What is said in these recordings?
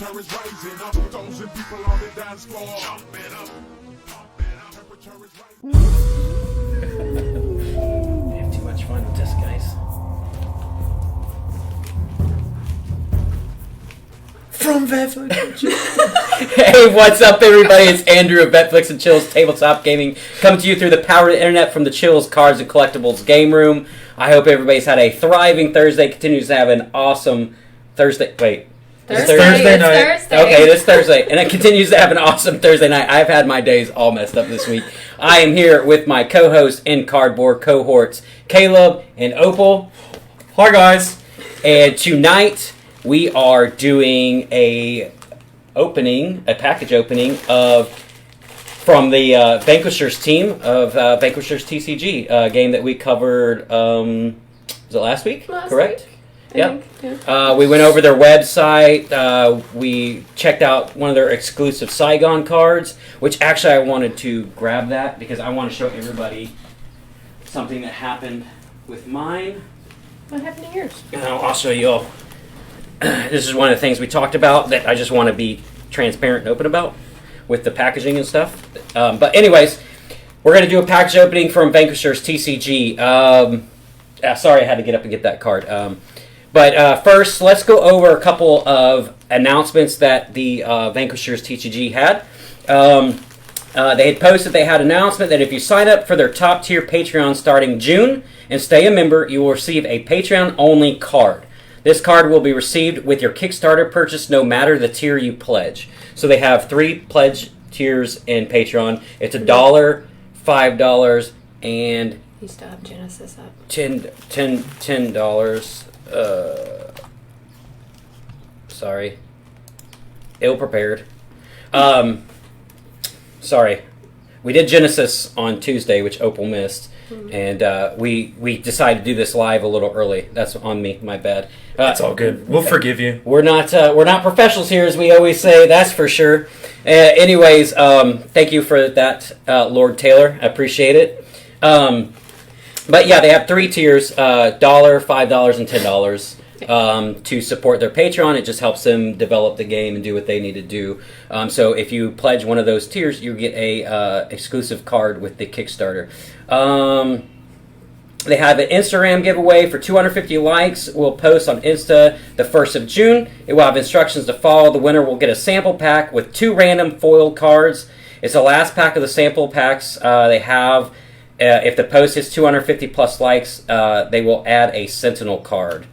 Temperature is rising up, 1,000 people on the dance floor. Jumping up, pumping up. Temperature is rising. I have too much fun with this, guys. From Netflix. Hey, what's up, everybody? It's Andrew of Netflix and Chills Tabletop Gaming, coming to you through the power of the internet from the Chills Cards and Collectibles Game Room. I hope everybody's had a thriving Thursday, continues to have an awesome Thursday. Wait. Thursday night. Thursday. Okay, this Thursday. And it continues to have an awesome Thursday night. I've had my days all messed up this week. I am here with my co-host and cardboard cohorts, Caleb and Opal. Hi, guys. And tonight, we are doing a package opening from the Vanquishers team of Vanquishers TCG, game that we covered, was it last week? Correct? Yep. Yeah. We went over their website. We checked out one of their exclusive Saigon cards, which actually I wanted to grab that because I want to show everybody something that happened with mine. What happened to yours? I'll show you all. This is one of the things we talked about that I just want to be transparent and open about with the packaging and stuff. But anyways, we're going to do a package opening from Vanquishers TCG. Sorry, I had to get up and get that card. But first, let's go over a couple of announcements that the Vanquishers TCG had. They had posted, they had an announcement that if you sign up for their top tier Patreon starting June and stay a member, you will receive a Patreon-only card. This card will be received with your Kickstarter purchase no matter the tier you pledge. So they have 3 pledge tiers in Patreon. It's $1, $5, and... You still have Genesis up. $10. Sorry. Ill prepared. Sorry. We did Genesis on Tuesday, which Opal missed. And we decided to do this live a little early. That's on me. My bad. That's all good. We'll forgive you. We're not professionals here, as we always say. That's for sure. Anyways, thank you for that, Lord Taylor. I appreciate it. But yeah, they have 3 tiers: $1, $5, and $10. To support their Patreon. It just helps them develop the game and do what they need to do. So if you pledge one of those tiers, you get a exclusive card with the Kickstarter. They have an Instagram giveaway for 250 likes. We'll post on Insta the 1st of June. It will have instructions to follow. The winner will get a sample pack with 2 random foil cards. It's the last pack of the sample packs they have. If the post hits 250 plus likes, they will add a Sentinel card.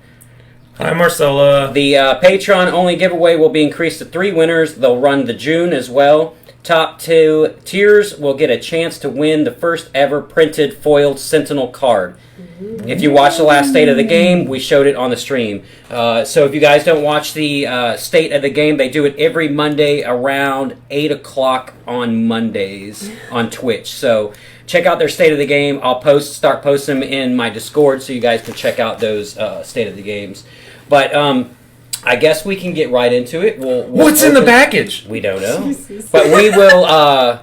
Hi, Marcella. The Patreon-only giveaway will be increased to 3 winners. They'll run the June as well. Top 2 tiers will get a chance to win the first ever printed foiled Sentinel card. If you watch the last State of the Game, we showed it on the stream. So if you guys don't watch the State of the Game, they do it every Monday around 8 o'clock on Mondays on Twitch. So check out their State of the Game. I'll start posting them in my Discord so you guys can check out those State of the Games. But I guess we can get right into it. What's in the package? We don't know. But we will...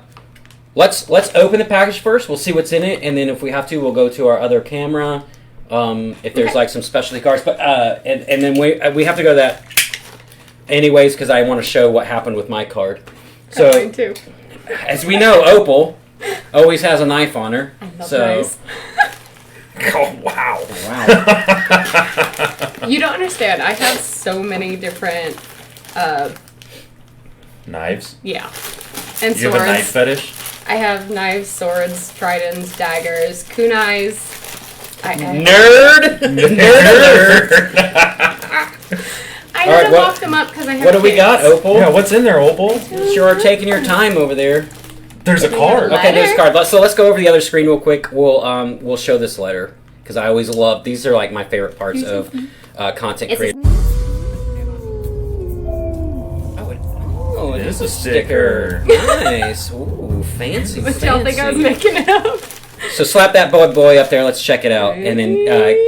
Let's open the package first. We'll see what's in it, and then if we have to, we'll go to our other camera. If there's like some specialty cards, but and then we have to go to that anyways because I want to show what happened with my card. So, mine too. As we know, Opal always has a knife on her. I love so. knives. Oh wow! Wow! You don't understand. I have so many different Knives? Yeah. And You have a knife fetish? I have knives, swords, tridents, daggers, kunais. Nerd. I All had right, to lock them up because I have What do we kids. got, Opal? Yeah, what's in there, Opal? Sure are taking your time over there. There's a card. Okay, there's a card. So let's go over the other screen real quick. We'll show this letter because I always love these. Are like my favorite parts of content creation. Oh, It is a sticker. Nice. Ooh, fancy. But y'all think I was fancy. making it up? So slap that boy up there. Let's check it out. And then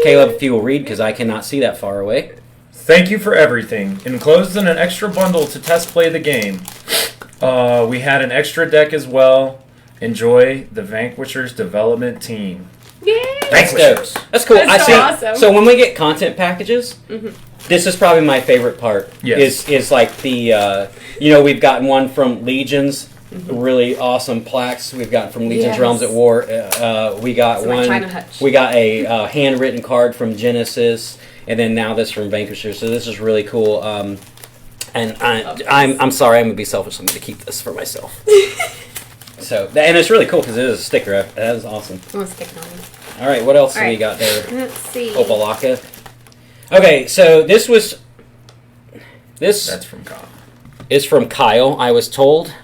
Caleb, if you will read, because I cannot see that far away. Thank you for everything. Enclosed in an extra bundle to test play the game. We had an extra deck as well. Enjoy the Vanquishers development team. Yay! That's dope. That's cool. That's so awesome. So when we get content packages, this is probably my favorite part. Yes. Is like the we've gotten one from Legions, really awesome plaques we've gotten from Legions Yes. Realms at War. We got my one. China hutch. We got a handwritten card from Genesis, and then now this from Vanquishers. So this is really cool. And I'm sorry, I'm gonna be selfish. I'm gonna keep this for myself. And it's really cool because it is a sticker. That is awesome. I'm gonna stick it on. All right, what else do we right. got there? Let's see. Opalaka. Okay, so this That's from Kyle. is from Kyle, I was told,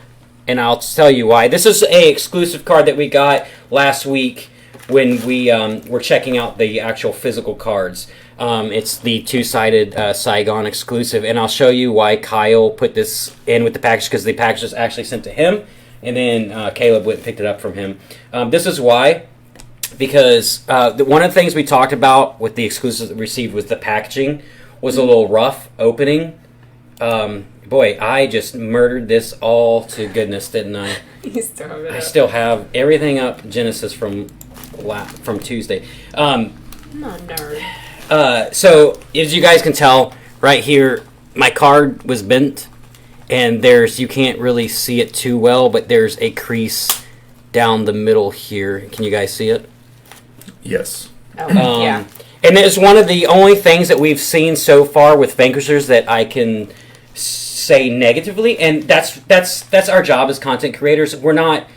and I'll tell you why. This is a exclusive card that we got last week when we were checking out the actual physical cards. It's the two-sided Saigon exclusive, and I'll show you why Kyle put this in with the package, because the package was actually sent to him, and then Caleb went and picked it up from him. This is why. Because one of the things we talked about with the exclusives that we received was the packaging was a little rough opening. Boy, I just murdered this all to goodness, didn't I? You still have it I up. still have everything up Genesis from Tuesday. I'm not a nerd. So as you guys can tell, right here, my card was bent, and you can't really see it too well, but there's a crease down the middle here. Can you guys see it? Yes. Oh, yeah. And it's one of the only things that we've seen so far with Vanquishers that I can say negatively, and that's our job as content creators. We're not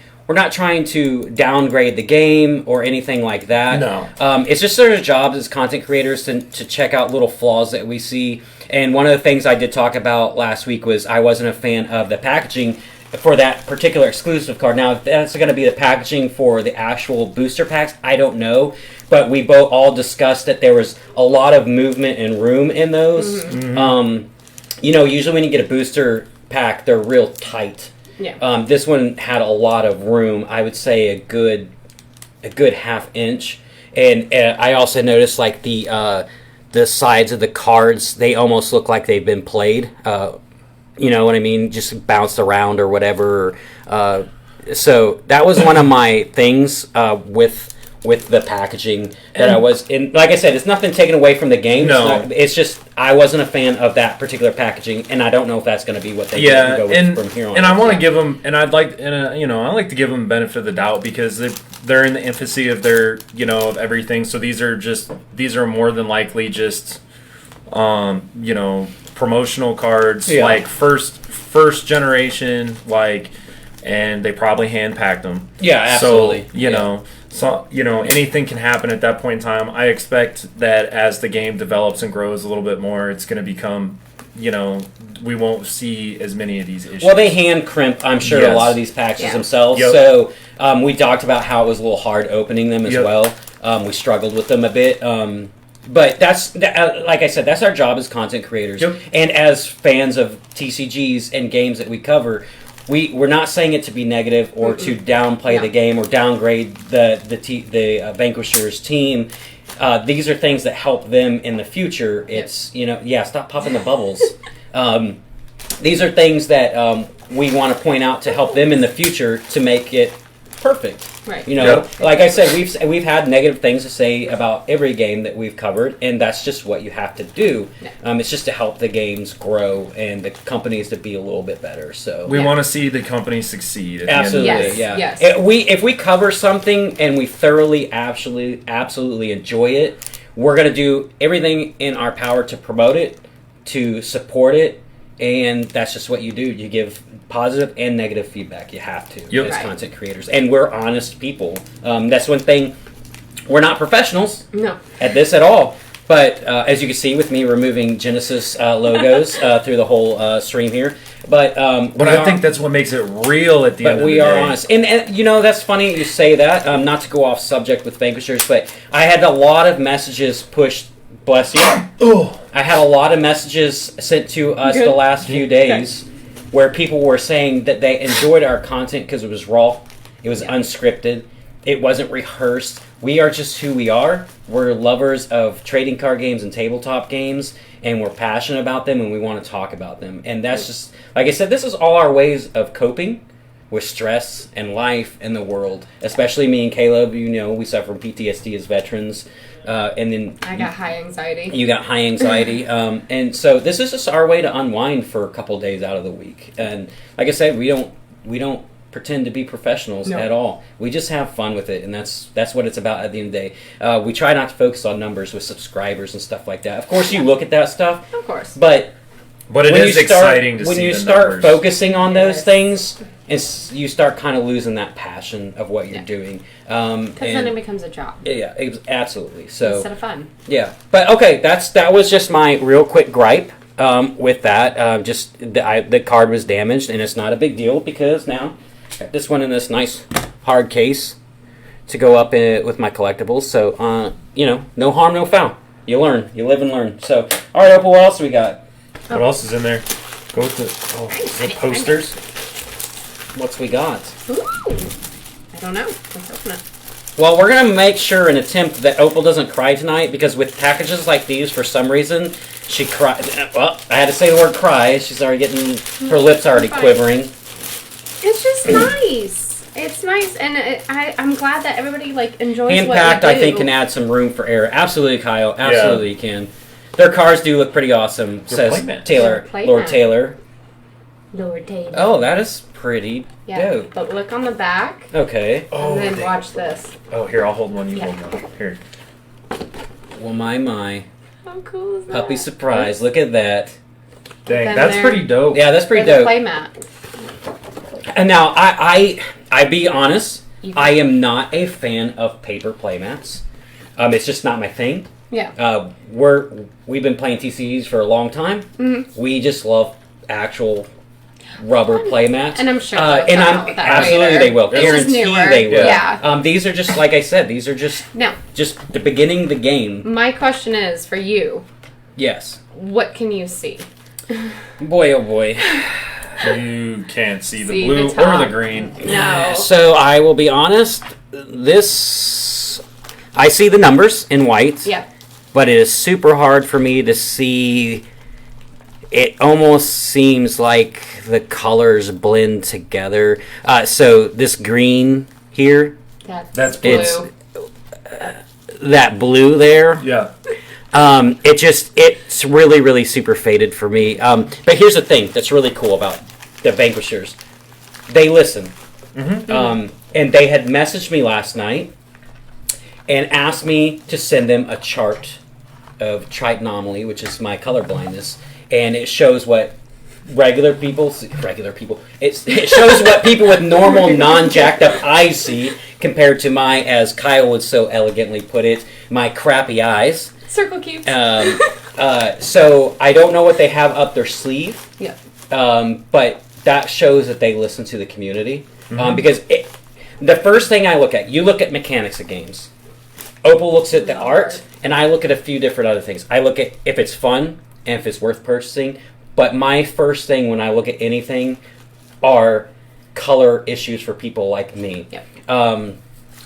trying to downgrade the game or anything like that. No. It's just our job as content creators to check out little flaws that we see. And one of the things I did talk about last week was I wasn't a fan of the packaging for that particular exclusive card. Now, if that's going to be the packaging for the actual booster packs, I don't know. But we all discussed that there was a lot of movement and room in those. Mm-hmm. Usually when you get a booster pack, they're real tight. Yeah. This one had a lot of room. I would say a good half inch. And I also noticed like the sides of the cards, they almost look like they've been played. You know what I mean? Just bounced around or whatever. So that was one of my things with the packaging that I was in. Like I said, it's nothing taken away from the game. No. It's just I wasn't a fan of that particular packaging, and I don't know if that's going to be what they go with from here on. And I want to give them, and I like to give them benefit of the doubt because they're in the infancy of their, of everything. So these are more than likely just, promotional cards, like first generation, and they probably hand packed them. Yeah, absolutely. So anything can happen at that point in time. I expect that as the game develops and grows a little bit more, it's going to become, we won't see as many of these issues. Well, they hand crimp, I'm sure, a lot of these packages themselves. Yep. So we talked about how it was a little hard opening them as well. We struggled with them a bit. But like I said, that's our job as content creators. Yep. And as fans of TCGs and games that we cover, we're not saying it to be negative or to downplay the game or downgrade the Vanquishers team. These are things that help them in the future. It's, stop popping the bubbles. These are things that we want to point out to help them in the future to make it perfect. Right. Like I said, we've had negative things to say about every game that we've covered, and that's just what you have to do. Yeah. It's just to help the games grow and the companies to be a little bit better. So we want to see the company succeed. At absolutely, the end of the day. Yes. If we cover something and we thoroughly, absolutely enjoy it, we're going to do everything in our power to promote it, to support it, and that's just what you do. You give positive and negative feedback. You have to as content creators, and we're honest people. That's one thing we're not professionals No. at this at all. But as you can see with me removing Genesis logos through the whole stream here. But I think that's what makes it real at the end of the day. But we are honest. And you know, that's funny you say that. Not to go off subject with Vanquishers, but I had a lot of messages pushed. Bless you. Oh. I had a lot of messages sent to us the last few days where people were saying that they enjoyed our content because it was raw. It was unscripted. It wasn't rehearsed. We are just who we are. We're lovers of trading card games and tabletop games, and we're passionate about them, and we want to talk about them. And that's just, like I said, this is all our ways of coping with stress and life and the world. Especially me and Caleb, you know, we suffer from PTSD as veterans. And then I got high anxiety. You got high anxiety. And so this is just our way to unwind for a couple days out of the week. And like I said, we don't pretend to be professionals at all. We just have fun with it, and that's what it's about at the end of the day. We try not to focus on numbers with subscribers and stuff like that. Of course, you look at that stuff. Of course. But it is exciting to see when you the start numbers. focusing on those things, you start kind of losing that passion of what you're doing. Because then it becomes a job. Yeah, absolutely. So instead of fun. Yeah, but okay, that was just my real quick gripe with that. Just the card was damaged, and it's not a big deal because now I got this one in this nice hard case to go up with my collectibles. So you know, no harm, no foul. You learn, you live and learn. So all right, Opal, what else we got? What else is in there? Go with the posters. What's we got? Ooh. I don't know. Let's open it. Well, we're going to make sure and attempt that Opal doesn't cry tonight, because with packages like these, for some reason, she cried. Well, I had to say the word cry. She's already getting, her lips already quivering. It's just nice. It's nice, and I'm glad that everybody enjoys Hand-packed, what we do. I think, can add some room for error. Absolutely, Kyle. Absolutely, you can. Their cars do look pretty awesome, says playmats. Taylor. They're Lord playmats. Taylor. Lord Taylor. Oh, that is pretty dope. But look on the back, Okay. and then watch this. Oh, here, I'll hold one. You Yeah. hold one. Here. Well, my. How cool is that? Puppy surprise. Look at that. Dang, Then that's there- pretty dope. Yeah, that's pretty There's a dope. playmat. And now, I be honest, I am not a fan of paper playmats. It's just not my thing. Yeah. We've been playing TCGs for a long time. Mm-hmm. We just love actual rubber playmats. And I'm sure they'll and come I'm out with that absolutely later. they will. It's just Guarantee newer. they will. Yeah. These are just, like I said, these are just Now, the beginning of the game. my question is for you: Yes. what can you see? Boy, oh boy. You can't see the See blue the or top. the green. No. So I will be honest. I see the numbers in white. Yeah. But it is super hard for me to see. It almost seems like the colors blend together. So this green here, That's blue. it's that blue there. Yeah. It's really, really super faded for me. But here's the thing that's really cool about the Vanquishers. They listen. Mm-hmm. And they had messaged me last night and asked me to send them a chart of tritonomaly, which is my color blindness, and it shows what it shows what people with normal, non-jacked up eyes see compared to my, as Kyle would so elegantly put it, my crappy eyes. Circle cubes. So I don't know what they have up their sleeve, Yeah. but that shows that they listen to the community. Because the first thing I look at, you look at mechanics of games. Opal looks at the art, and I look at a few different other things. I look at if it's fun and if it's worth purchasing. But my first thing when I look at anything are color issues for people like me. Yep.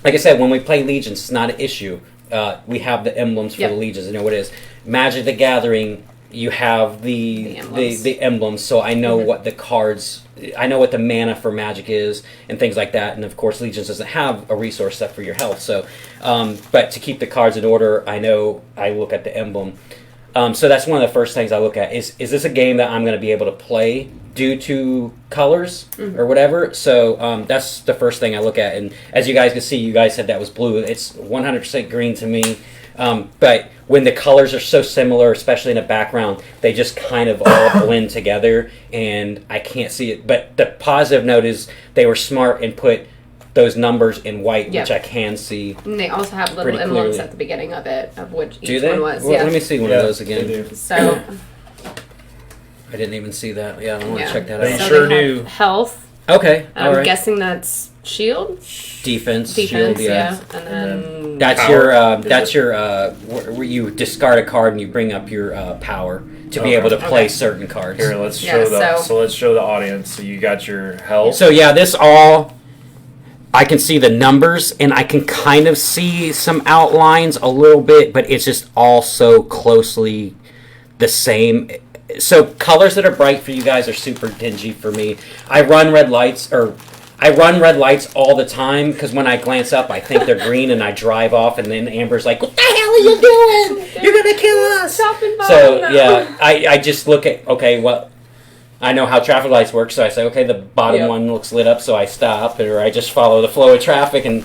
Like I said, when we play Legions, it's not an issue. We have the emblems for Yep. the Legions. I know what it is. Magic the Gathering, you have the emblems, so I know what the cards, I know what the mana for Magic is, and things like that. And of course, Legions doesn't have a resource set for your health. So, but to keep the cards in order, I know I look at the emblem. So that's one of the first things I look at. Is this a game that I'm going to be able to play due to colors or whatever? So that's the first thing I look at. And as you guys can see, you guys said that was blue. It's 100% green to me. But when the colors are so similar, especially in the background, they just kind of all blend together, and I can't see it. But the positive note is they were smart and put those numbers in white, Yep. which I can see. And they also have little Pretty emblems clearly. at the beginning of it, of which Do each they? one was. Well, Yeah. let me see one Yeah, of those they again. do. So, I didn't even see that. Yeah, I want to yeah. check that They out. So sure they have do. Health. Okay, all I'm right. guessing that's shield. Defense, Defense, shield, yeah. yeah. And then That's Power. your Is that's it- your where you discard a card and you bring up your power to be Okay. able to play Okay. certain cards. Here, let's Yeah, show the so- let's show the audience. So you got your health. So yeah, this all I can see the numbers and I can kind of see some outlines a little bit, but it's just all so closely the same. So colors that are bright for you guys are super dingy for me. I run red lights all the time because when I glance up, I think they're green and I drive off, and then Amber's like, "What the hell are you doing? You're gonna kill us!" Stop and So follow. yeah, I just look at, okay, well, I know how traffic lights work, so I say, okay, the bottom Yep. one looks lit up, so I stop, or I just follow the flow of traffic and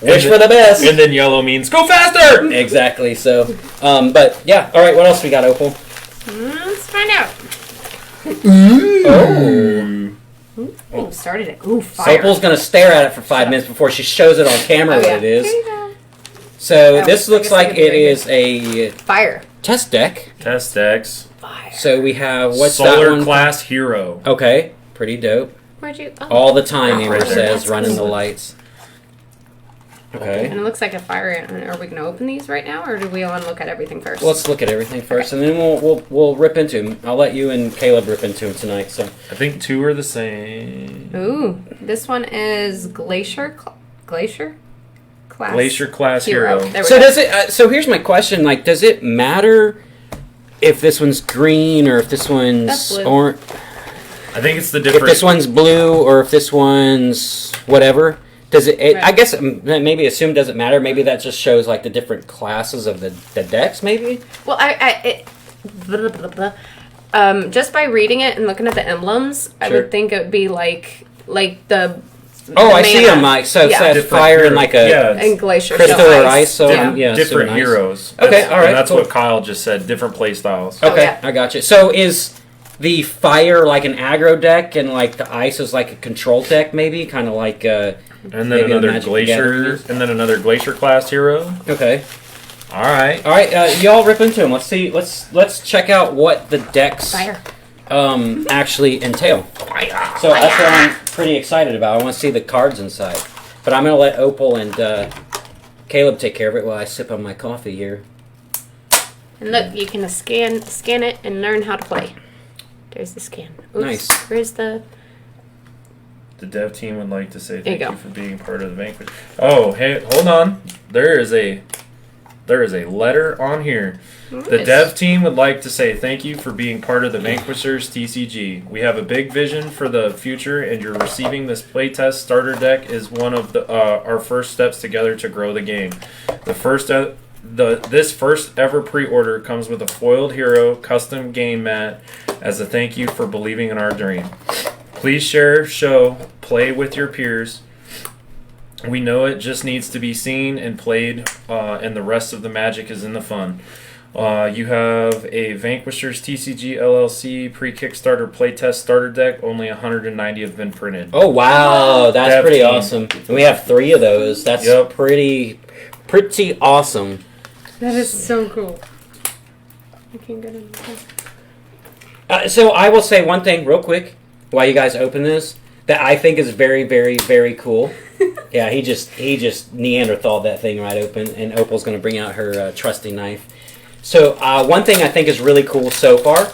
wish And for the best. And then yellow means go faster. Exactly. So, but yeah. All right. What else we got, Opal? Let's find out. Oh. Oh, started it. Ooh, fire. Opal's gonna stare at it for 5 minutes before she shows it on camera Oh, what yeah. it is. Here you go. So Oh, this I looks guess I like could it bring is a Fire. test deck. Test decks. Fire. So we have what's that Solar one? class hero. Okay, pretty dope. Where'd you? Oh. All the time, Amber Right there. says, That's running the cool. lights. And Okay. it looks like a fire. Are we gonna open these right now, or do we want to look at everything first? Let's look at everything first, and then we'll rip into them. I'll let you and Caleb rip into them tonight. So I think two are the same. Ooh, this one is Glacier class. Glacier class hero. There we So go. does it? So here's my question: like, does it matter if this one's green or if this That's one's blue. orange? I think it's the If different. this one's blue or if this one's whatever? Does it? Right. I guess maybe assume doesn't matter. Maybe that just shows like the different classes of the decks. Maybe. Well, blah, blah, blah. Just by reading it and looking at the emblems, I Sure. would think it would be like the. Oh, the I see mana. them. Like so, it Yeah. says Different fire hero. and like a Yeah, And Glacier. crystal so or ice. So yeah, different super nice. heroes. Okay, That's- all right, And that's cool. what Kyle just said. Different play styles. Okay, yeah. I got you. So is the fire like an aggro deck, and like the ice is like a control deck, maybe kind of like. And then Maybe the another Magic the Gathering glacier. is. And then another glacier class hero. Okay. All right. All right, y'all rip into them. Let's see. Let's check out what the decks Fire. actually entail. So that's what I'm pretty excited about. I want to see the cards inside. But I'm gonna let Opal and Caleb take care of it while I sip on my coffee here. And look, you can scan it and learn how to play. There's the scan. Oops. Nice. Where's the? The dev team would like to say There you thank you go. for being part of the Vanquish. Oh, hey, hold on. There is a letter on here. The Nice. dev team would like to say thank you for being part of the Vanquishers TCG. We have a big vision for the future, and you're receiving this playtest starter deck is one of our first steps together to grow the game. This first ever pre-order comes with a foiled hero custom game mat as a thank you for believing in our dream. Please share, show, play with your peers. We know it just needs to be seen and played, and the rest of the magic is in the fun. You have a Vanquishers TCG LLC pre-Kickstarter playtest starter deck. Only 190 have been printed. Oh wow, that's Dev pretty team. awesome. And we have 3 of those. That's Yep. pretty awesome. That is so cool. I can't get in. So I will say one thing real quick while you guys open this that I think is very, very, very cool. Yeah, he just Neanderthal that thing right open, and Opal's going to bring out her trusty knife. So one thing I think is really cool so far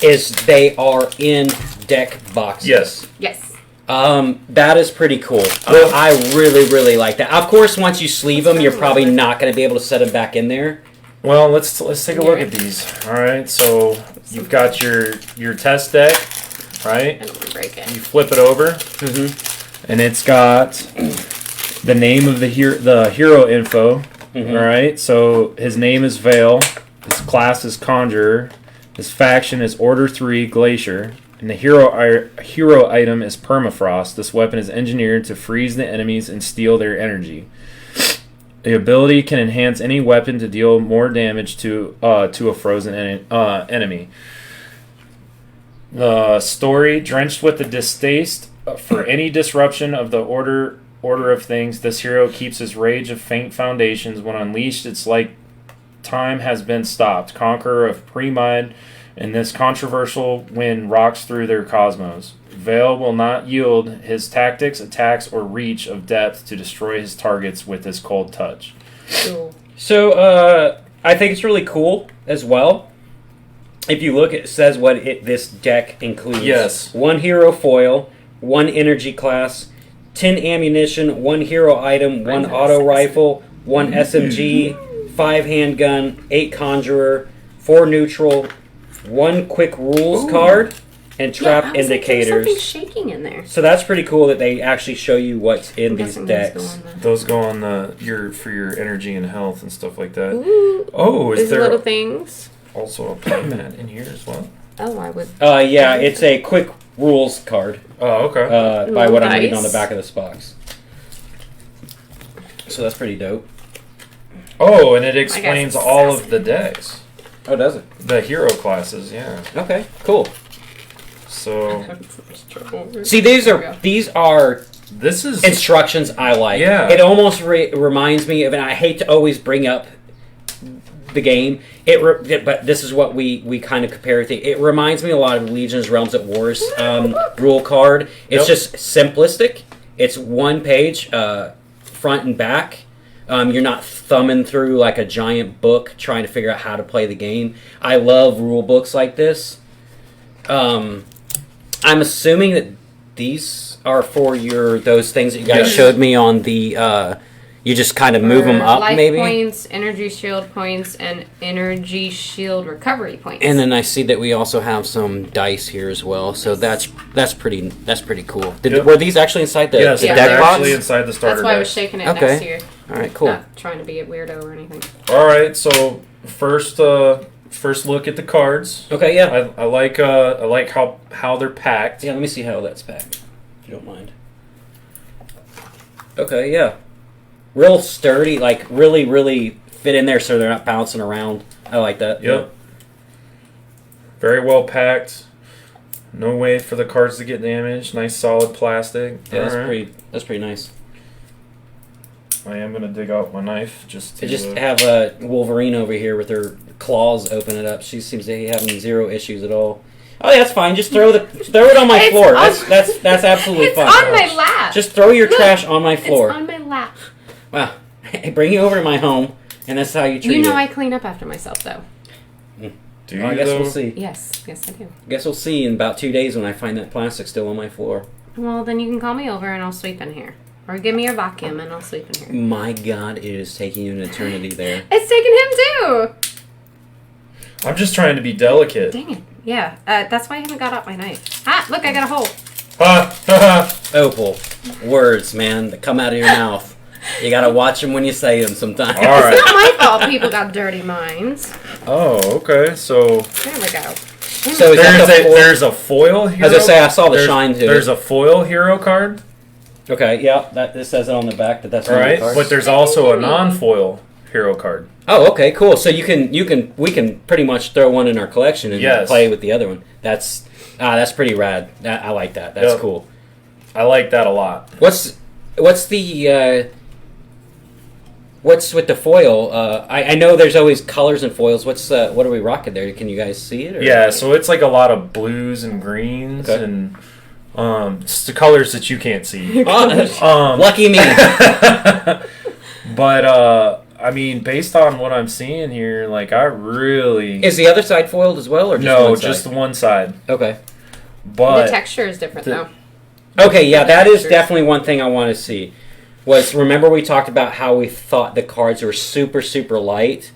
is they are in deck boxes. Yes. Yes. That is pretty cool. I really, really like that. Of course, once you sleeve them, you're probably not going to be able to set them back in there. Well, let's take a look at these. All right. So you've got your test deck, right? I don't want to break You it. flip it over, and it's got the name of the hero info. All right. So his name is Vale. His class is Conjurer. His faction is Order 3 Glacier. And the hero item is Permafrost. This weapon is engineered to freeze the enemies and steal their energy. The ability can enhance any weapon to deal more damage to a frozen enemy. The story, drenched with the distaste For any disruption of the order of things, this hero keeps his rage of faint foundations. When unleashed, it's like time has been stopped. Conqueror of pre-mind, and this controversial wind rocks through their cosmos. Vale will not yield his tactics, attacks, or reach of depth to destroy his targets with his cold touch. Cool. So, I think it's really cool as well. If you look, it says what this deck includes. Yes. 1 hero foil, 1 energy class, 10 ammunition, 1 hero item, 1 auto rifle, 1 SMG, 5 handgun, 8 conjurer, 4 neutral, 1 quick rules card, and trap I was like, there's indicators. something shaking in there. So that's pretty cool that they actually show you what's in these decks. Those go on for your energy and health and stuff like that. Ooh, Oh, is these there little things. also a playmat in here as well? Oh, I would. Yeah, it's a quick rules card. Oh, okay. By what I'm reading Nice. on the back of this box. So that's pretty dope. Oh, and it explains it's all of the decks. Oh, does it? The hero classes, yeah. Okay, cool. So See, these are this is instructions I like. Yeah. It almost reminds me of, and I hate to always bring up the game. But this is what we kind of compare it to. It reminds me a lot of Legion's Realms at Wars rule card. It's just simplistic. It's 1 page, front and back. You're not thumbing through like a giant book trying to figure out how to play the game. I love rule books like this. I'm assuming that these are for those things that you guys showed me on the. You just kind of move them up, life maybe. Points, energy shield points, and energy shield recovery points. And then I see that we also have some dice here as well. So that's pretty cool. Were these actually inside the, yes, the they're deck box? actually inside the starter That's why I was deck. shaking it Okay. next to you. All right, cool. Not trying to be a weirdo or anything. All right, so first look at the cards. Okay, yeah. I like how they're packed. Yeah, let me see how that's packed, if you don't mind. Okay, yeah. Real sturdy, like really, really fit in there so they're not bouncing around. I like that. Yep. Very well packed. No way for the cards to get damaged. Nice solid plastic. Yeah, All right. that's pretty nice. I am gonna dig out my knife just to To just have Wolverine over here with her claws open it up. She seems to be having 0 issues at all. Oh, yeah, that's fine. Just throw it on my It's floor. on- That's absolutely It's fine. on my lap. Just throw your Look, trash on my floor. It's on my lap. Wow. I bring you over to my home, and that's how you treat You know it. I clean up after myself, though. Do you I guess though? we'll see. Yes, I do. Guess we'll see in about 2 days when I find that plastic still on my floor. Well, then you can call me over and I'll sweep in here. Or give me your vacuum and I'll sweep in here. My God, it is taking you an eternity there. It's taking him too! I'm just trying to be delicate. Dang it. Yeah, that's why I haven't got out my knife. Ah, look, I got a hole. Opal, words, man, that come out of your mouth. You gotta watch them when you say them sometimes. All right. It's not my fault people got dirty minds. Oh, okay. So There we go. So is that the foil? there's a foil hero. As I say, I saw the There's- shine to There's it. a foil hero card. Okay, yeah, it says it on the back that that's All one of the right, cards. but there's also a non-foil hero card. Oh, okay, cool. So we can pretty much throw one in our collection and Yes. play with the other one. That's pretty rad. I like that. That's Yep. cool. I like that a lot. What's the what's with the foil? I know there's always colors and foils. What are we rocking there? Can you guys see it? Or? Yeah, so it's like a lot of blues and greens Okay. and just the colors that you can't see. Lucky me. But I mean, based on what I'm seeing here, like I really Is the other side foiled as well, or just no, one side? just one side. Okay. But The texture is different, though. Okay, yeah, that is Textures. definitely one thing I want to see. Remember we talked about how we thought the cards were super, super light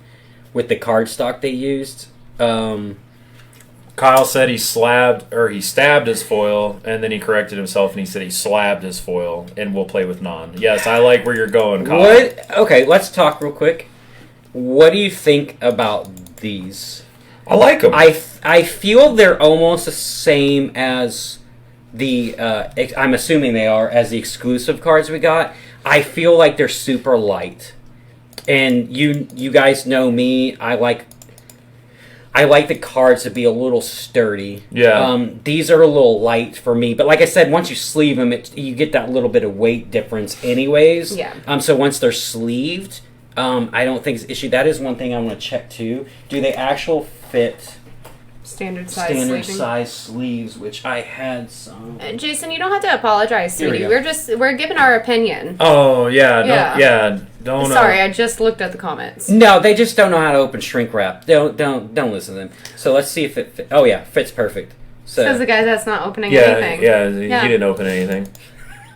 with the card stock they used? Kyle said he stabbed his foil, and then he corrected himself and he said he slabbed his foil, and we'll play with non. Yes, I like where you're going, Kyle. Okay, let's talk real quick. What do you think about these? I like them. I feel they're almost the same as the I'm assuming they are as the exclusive cards we got. I feel like they're super light, and you guys know me. I I like the cards to be a little sturdy. Yeah. These are a little light for me, but like I said, once you sleeve them, you get that little bit of weight difference, anyways. Yeah. So once they're sleeved, I don't think it's an issue. That is one thing I want to check too. Do they actual fit Standard size standard sleeving. size sleeves? Which I had some. Jason, you don't have to apologize, Here we sweetie. go. We're giving our opinion. Oh yeah. Yeah. Don't. Sorry, I just looked at the comments. No, they just don't know how to open shrink wrap. Don't listen to them. So let's see if it fit. Oh yeah, fits perfect. So Says the guy that's not opening Yeah. anything. Yeah. He didn't open anything.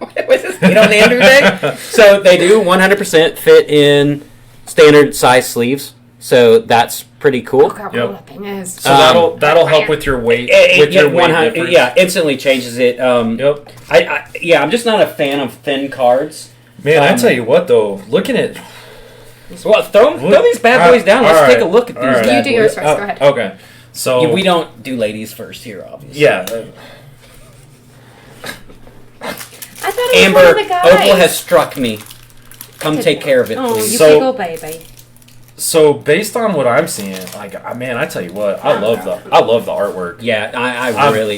was this hate on Andrew Day? So they do 100% fit in standard size sleeves. So that's pretty cool. Look how cool Yep. that thing is. So that'll help with your weight. With your weight difference. Yeah, instantly changes it. Yep. I'm just not a fan of thin cards. Man, I tell you what though, looking at Well, throw these bad boys down. Let's take a look at these. All right. You Bad do yours boys. first. Go ahead. Okay. So We don't do ladies first here, obviously. yeah. I thought it was Amber, one of the guys. Opal has struck me. Come take care of it, Oh, please. you So- big old baby. So based on what I'm seeing, man, I tell you what, I love the artwork. Yeah, I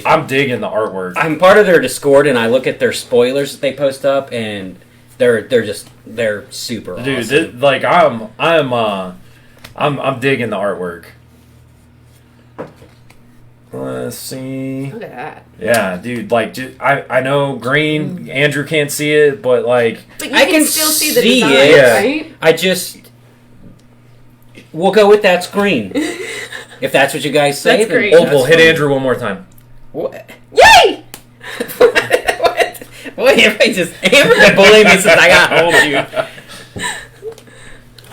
I'm digging the artwork. I'm part of their Discord, and I look at their spoilers that they post up, and they're super Dude, awesome. I'm digging the artwork. Let's see. Look at that. Yeah, dude, I know green. Andrew can't see it, but like, But you I can can still see the see design, it. Yeah. right? We'll go with that screen. If that's what you guys say, That's then great. Opal, that's hit fine. Andrew one more time. What? Yay! What? Boy, everybody just Amber been bullying me since I got home, dude.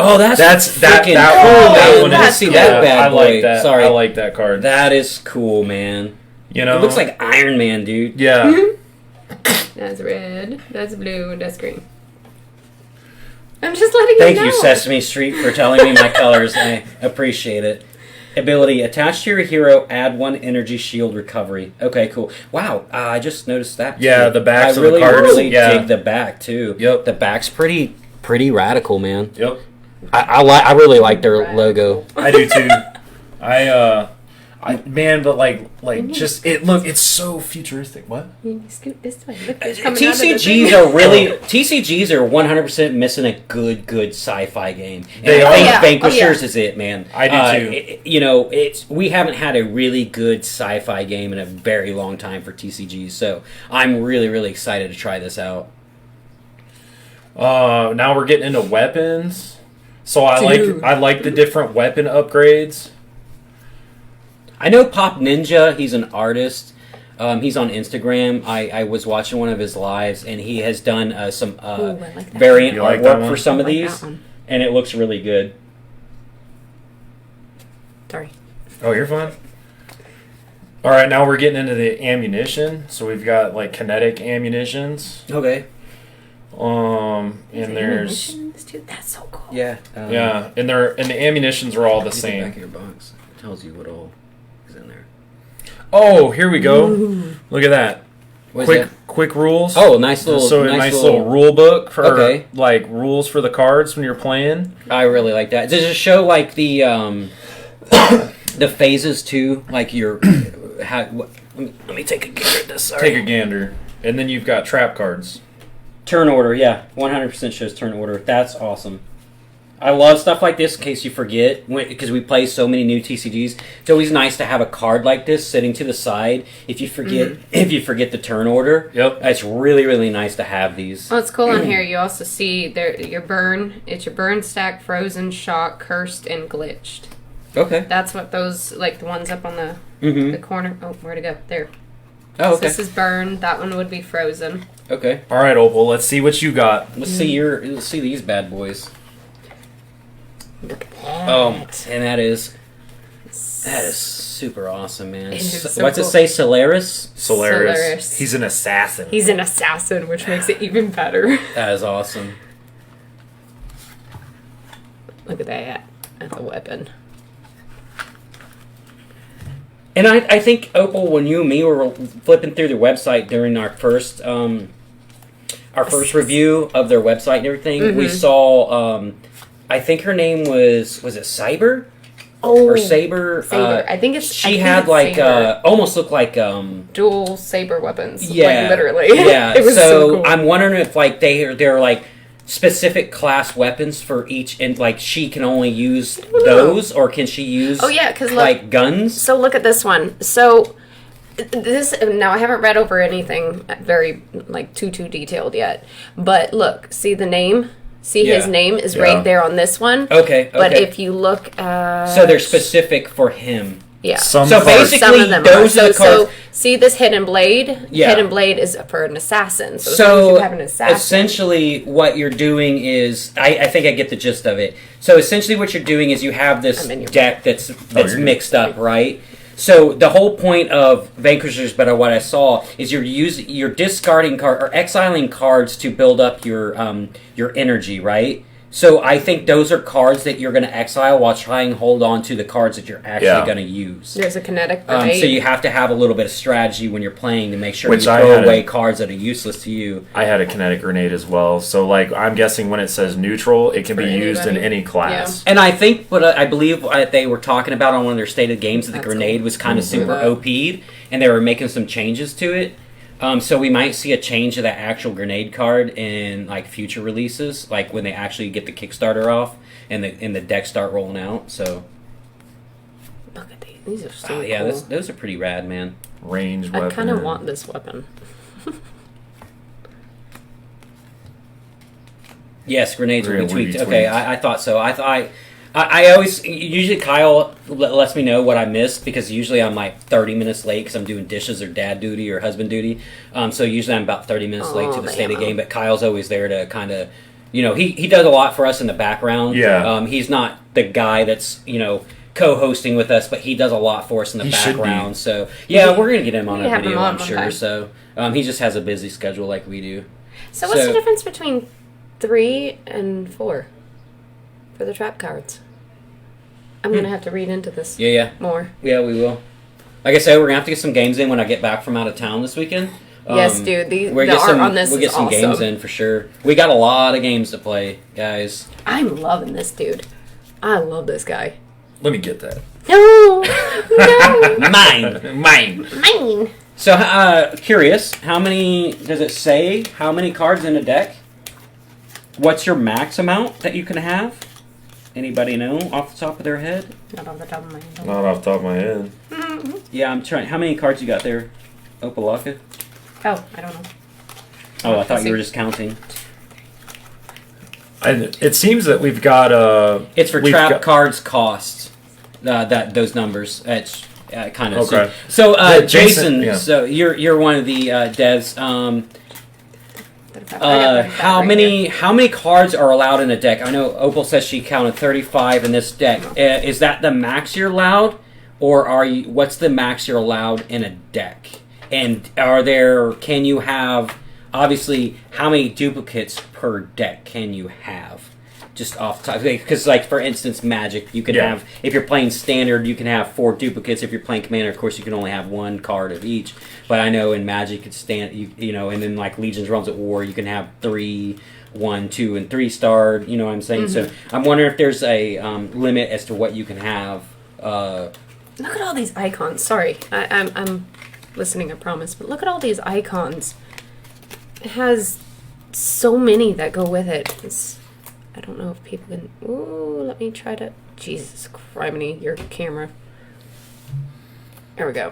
Oh, that's That freaking cool. That one Let's is see cool. that bad I boy. like that. Sorry, I like that card. that is cool, man. You know, It looks like Iron Man, dude. yeah. That's red, that's blue, and that's green. I'm just letting Thank you know. you, Sesame Street, for telling me my colors. I appreciate it. Ability: attach to your hero, add 1 energy shield recovery. Okay, cool. Wow, I just noticed that. Yeah, too. the backs I of the really, cards, really yeah. dig the back too. Yep. The back's pretty radical, man. Yep. I really like their logo. I do too. Man, but just it's so futuristic. What? You scoot this way. Look, it's coming out of the TCGs thing. are really TCGs are 100% missing a good sci-fi game. And They I are. think Yeah. Vanquishers Oh, yeah. is it, man. I do too. We haven't had a really good sci-fi game in a very long time for TCGs, so I'm really really excited to try this out. Now we're getting into weapons. So Dude. I like the different weapon upgrades. I know Pop Ninja, he's an artist. He's on Instagram. I was watching one of his lives, and he has done some Ooh, I like that. variant You like that artwork one? for some of I like these, that one. and it looks really good. Sorry. Oh, you're fine. All right, now we're getting into the ammunition. So we've got like kinetic ammunitions. Okay. And there's Ammunitions, dude, that's so cool. Yeah. yeah, and the ammunitions are all the Look at the back same. of your box. It tells you what all is in there. Oh, here we go. Look at that. What is that? Quick rules. Oh, nice little. So a nice little rule book for Okay. like rules for the cards when you're playing. I really like that. Does it show like the the phases too? Like your let me take a gander at this. Sorry. Take a gander, and then you've got trap cards. Turn order, yeah, 100% shows turn order. That's awesome. I love stuff like this in case you forget, because we play so many new TCGs. It's always nice to have a card like this sitting to the side if you forget the turn order. Yep. It's really really nice to have these. What's cool on here, you also see your burn. It's your burn, stack, frozen, shock, cursed, and glitched. Okay. That's what those, like the ones up on the corner. Oh, where to go? There. Oh, So okay. this is burn. That one would be frozen. Okay. All right, Opal. Let's see what you got. Let's see these bad boys. Look at that. Oh, and that is super awesome, man. It is so What's it cool. say? Solaris? Solaris. He's an assassin. He's an assassin, which makes it even better. That is awesome. Look at that. That's a weapon. And I think, Opal, when you and me were flipping through their website during our first review of their website and everything, we saw, I think her name was it Cyber? or Saber. Saber. I think it's. She had like almost looked like dual saber weapons. Yeah, like, literally. Yeah. It was so cool. I'm wondering if like they're like specific class weapons for each, and like she can only use those, or can she use? Oh yeah, because like guns. So look at this one. So this now I haven't read over anything very like too detailed yet, but look, see the name. See, his name is right there on this one. Okay. But if you look at... So they're specific for him. Yeah. So basically, some of them those are the cards... So, see this hidden blade? Yeah. Hidden blade is for an assassin. So, as So long as you have an assassin... essentially what you're doing is... I think I get the gist of it. So essentially what you're doing is you have this deck that's mixed up, right? So the whole point of Vanquishers, but what I saw is you're discarding card or exiling cards to build up your energy, right? So I think those are cards that you're going to exile while trying to hold on to the cards that you're actually going to use. There's a kinetic grenade. So you have to have a little bit of strategy when you're playing to make sure you throw away cards that are useless to you. I had a kinetic grenade as well. So like I'm guessing when it says neutral, it can be used in any class. Yeah. And I think, but I believe they were talking about on one of their stated games that the grenade was kind of super OP'd, and they were making some changes to it. So we might see a change to that actual grenade card in like future releases, like when they actually get the Kickstarter off and the decks start rolling out. So look at these; these are so cool. Yeah, those are pretty rad, man. Range weapon. I kind of want this weapon. Yes, grenades will be tweaked. Okay, I thought so. I always usually Kyle lets me know what I missed because usually I'm like 30 minutes late because I'm doing dishes or dad duty or husband duty. So usually I'm about 30 minutes late to the state of the game. But Kyle's always there to kind of, he does a lot for us in the background. Yeah. He's not the guy that's co-hosting with us, but he does a lot for us in the background. So yeah, we're gonna get him on a video, I'm sure. So he just has a busy schedule like we do. So what's the difference between 3 and 4? For the trap cards. I'm going to have to read into this more. Yeah, we will. Like I said, we're going to have to get some games in when I get back from out of town this weekend. Yes, dude. The art on this is awesome. We'll get some games in for sure. We got a lot of games to play, guys. I'm loving this dude. I love this guy. Let me get that. No! No! Mine! So, curious, does it say how many cards in a deck? What's your max amount that you can have? Anybody know off the top of their head? Not off the top of my head. Not off the top of my head. Yeah, I'm trying. How many cards you got there, Opalaka? Oh, I don't know. Oh, I thought you were just counting. It seems that we've got It's for trap cards cost. Those numbers. It's kind of okay. So Jason, so you're one of the devs. How many cards are allowed in a deck? I know Opal says she counted 35 in this deck. Is that the max you're allowed, or what's the max you're allowed in a deck? And can you have, obviously, how many duplicates per deck can you have? Just off the top, because like for instance, Magic, you can have, if you're playing Standard, you can have 4 duplicates. If you're playing Commander, of course, you can only have 1 card of each. But I know in Magic, it's and then like Legion's Realms at War, you can have 3, 1, 2, and 3 starred. You know what I'm saying? Mm-hmm. So I'm wondering if there's a limit as to what you can have. Look at all these icons. Sorry, I'm listening. I promise. But look at all these icons. It has so many that go with it. I don't know if people can... Ooh, let me try to... Jesus criminy, your camera. There we go.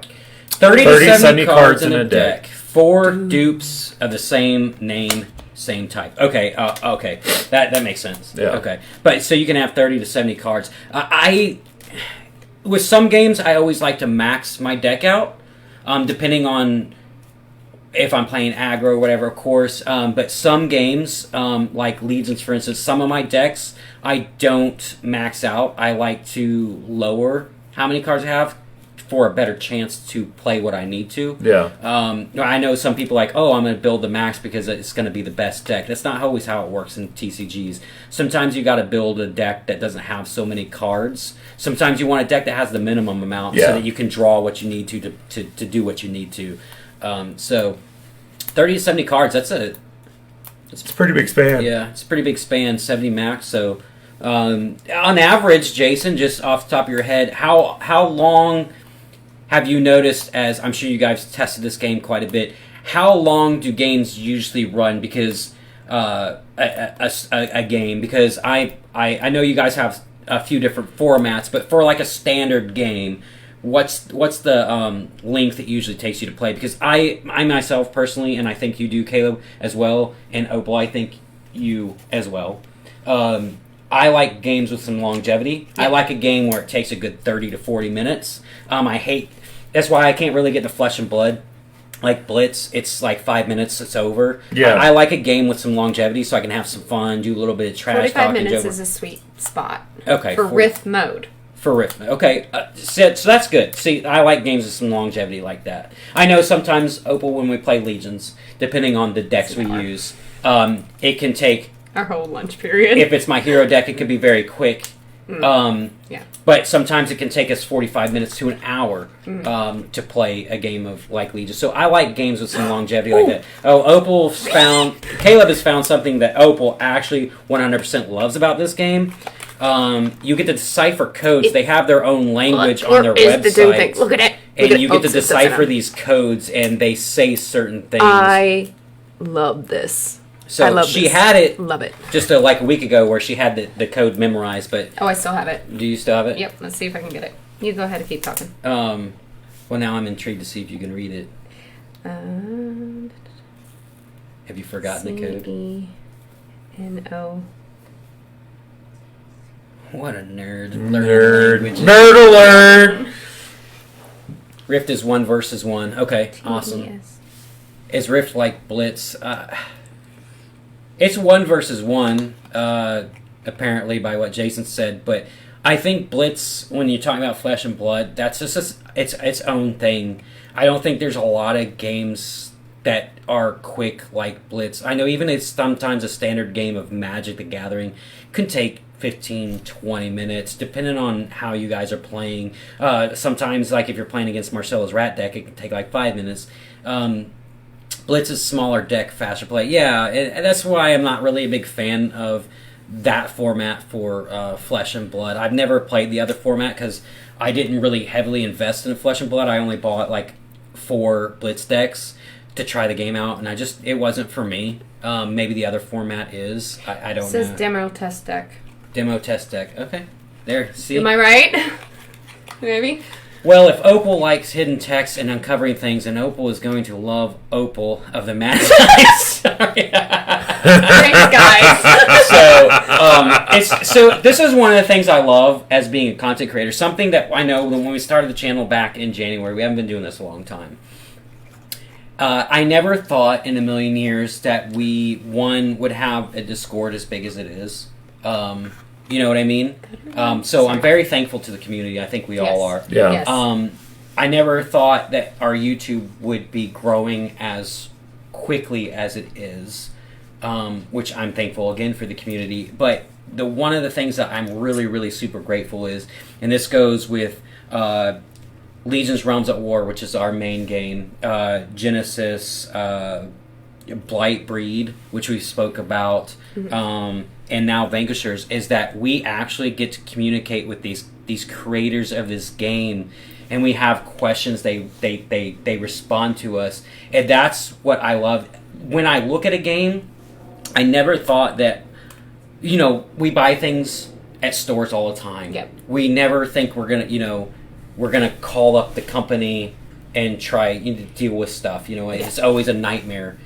30 to 70 cards in a deck. 4 dupes of the same name, same type. Okay, okay. That makes sense. Yeah. Okay. But so you can have 30 to 70 cards. With some games, I always like to max my deck out, depending on... if I'm playing aggro or whatever, of course. But some games, like Legions, for instance, some of my decks, I don't max out. I like to lower how many cards I have for a better chance to play what I need to. Yeah. I know some people like, I'm going to build the max because it's going to be the best deck. That's not always how it works in TCGs. Sometimes you got to build a deck that doesn't have so many cards. Sometimes you want a deck that has the minimum amount so that you can draw what you need to do what you need to. So 30 to 70 cards, it's a pretty big span. Yeah, it's a pretty big span, 70 max. So On average, Jason, just off the top of your head, how long have you noticed, as I'm sure you guys tested this game quite a bit, how long do games usually run? Because a game, because I know you guys have a few different formats, but for like a standard game, what's the length it usually takes you to play? Because I myself personally, and I think you do, Caleb, as well, and Opal, I think you as well. I like games with some longevity. I like a game where it takes a good 30 to 40 minutes. That's why I can't really get to Flesh and Blood. Like Blitz, it's like 5 minutes, it's over. Yeah. I like a game with some longevity so I can have some fun, do a little bit of trash 45 talking. minutes is a sweet spot. Okay. For Rift mode. For Rift. Okay, so that's good. See, I like games with some longevity like that. I know sometimes, Opal, when we play Legions, depending on the decks we use, it can take... Our whole lunch period. If it's my hero deck, it could be very quick. Yeah. But sometimes it can take us 45 minutes to an hour to play a game of like Legion. So I like games with some longevity like that. Oh, Caleb has found something that Opal actually 100% loves about this game. You get to decipher codes. They have their own language on their website. Look at it. And you get to decipher these codes, and they say certain things. I love this. So she had it. Love it. Just like a week ago, where she had the code memorized. But I still have it. Do you still have it? Yep. Let's see if I can get it. You go ahead and keep talking. Well, now I'm intrigued to see if you can read it. Have you forgotten the code? C-E-N-O. What a nerd! Nerd alert! Rift is 1 versus 1. Okay, awesome. Yes. Is Rift like Blitz? It's 1 versus 1, apparently, by what Jason said. But I think Blitz, when you're talking about Flesh and Blood, that's just its own thing. I don't think there's a lot of games that are quick like Blitz. I know even it's sometimes a standard game of Magic the Gathering can take 15, 20 minutes, depending on how you guys are playing. Sometimes, like if you're playing against Marcella's Rat deck, it can take like 5 minutes. Blitz's smaller deck, faster play. Yeah, and that's why I'm not really a big fan of that format for Flesh and Blood. I've never played the other format because I didn't really heavily invest in Flesh and Blood. I only bought like 4 Blitz decks to try the game out, and it wasn't for me. Maybe the other format is. I don't know. It says demo test deck. Demo test deck. Okay. There. See? Am I right? Maybe? Well, if Opal likes hidden text and uncovering things, then Opal is going to love Opal of the Mad Sorry. Thanks, guys. So this is one of the things I love as being a content creator. Something that I know when we started the channel back in January. We haven't been doing this a long time. I never thought in a million years that we would have a Discord as big as it is. You know what I mean? So I'm very thankful to the community. I think we all are. Yeah. Yes. I never thought that our YouTube would be growing as quickly as it is, which I'm thankful again for the community. But one of the things that I'm really, really super grateful is, and this goes with Legion's Realms at War, which is our main game, Genesis, Blight Breed, which we spoke about, and now Vanquishers, is that we actually get to communicate with these creators of this game, and we have questions. They respond to us, and that's what I love. When I look at a game, I never thought that, we buy things at stores all the time. Yep. We never think we're gonna call up the company and try to deal with stuff. It's always a nightmare.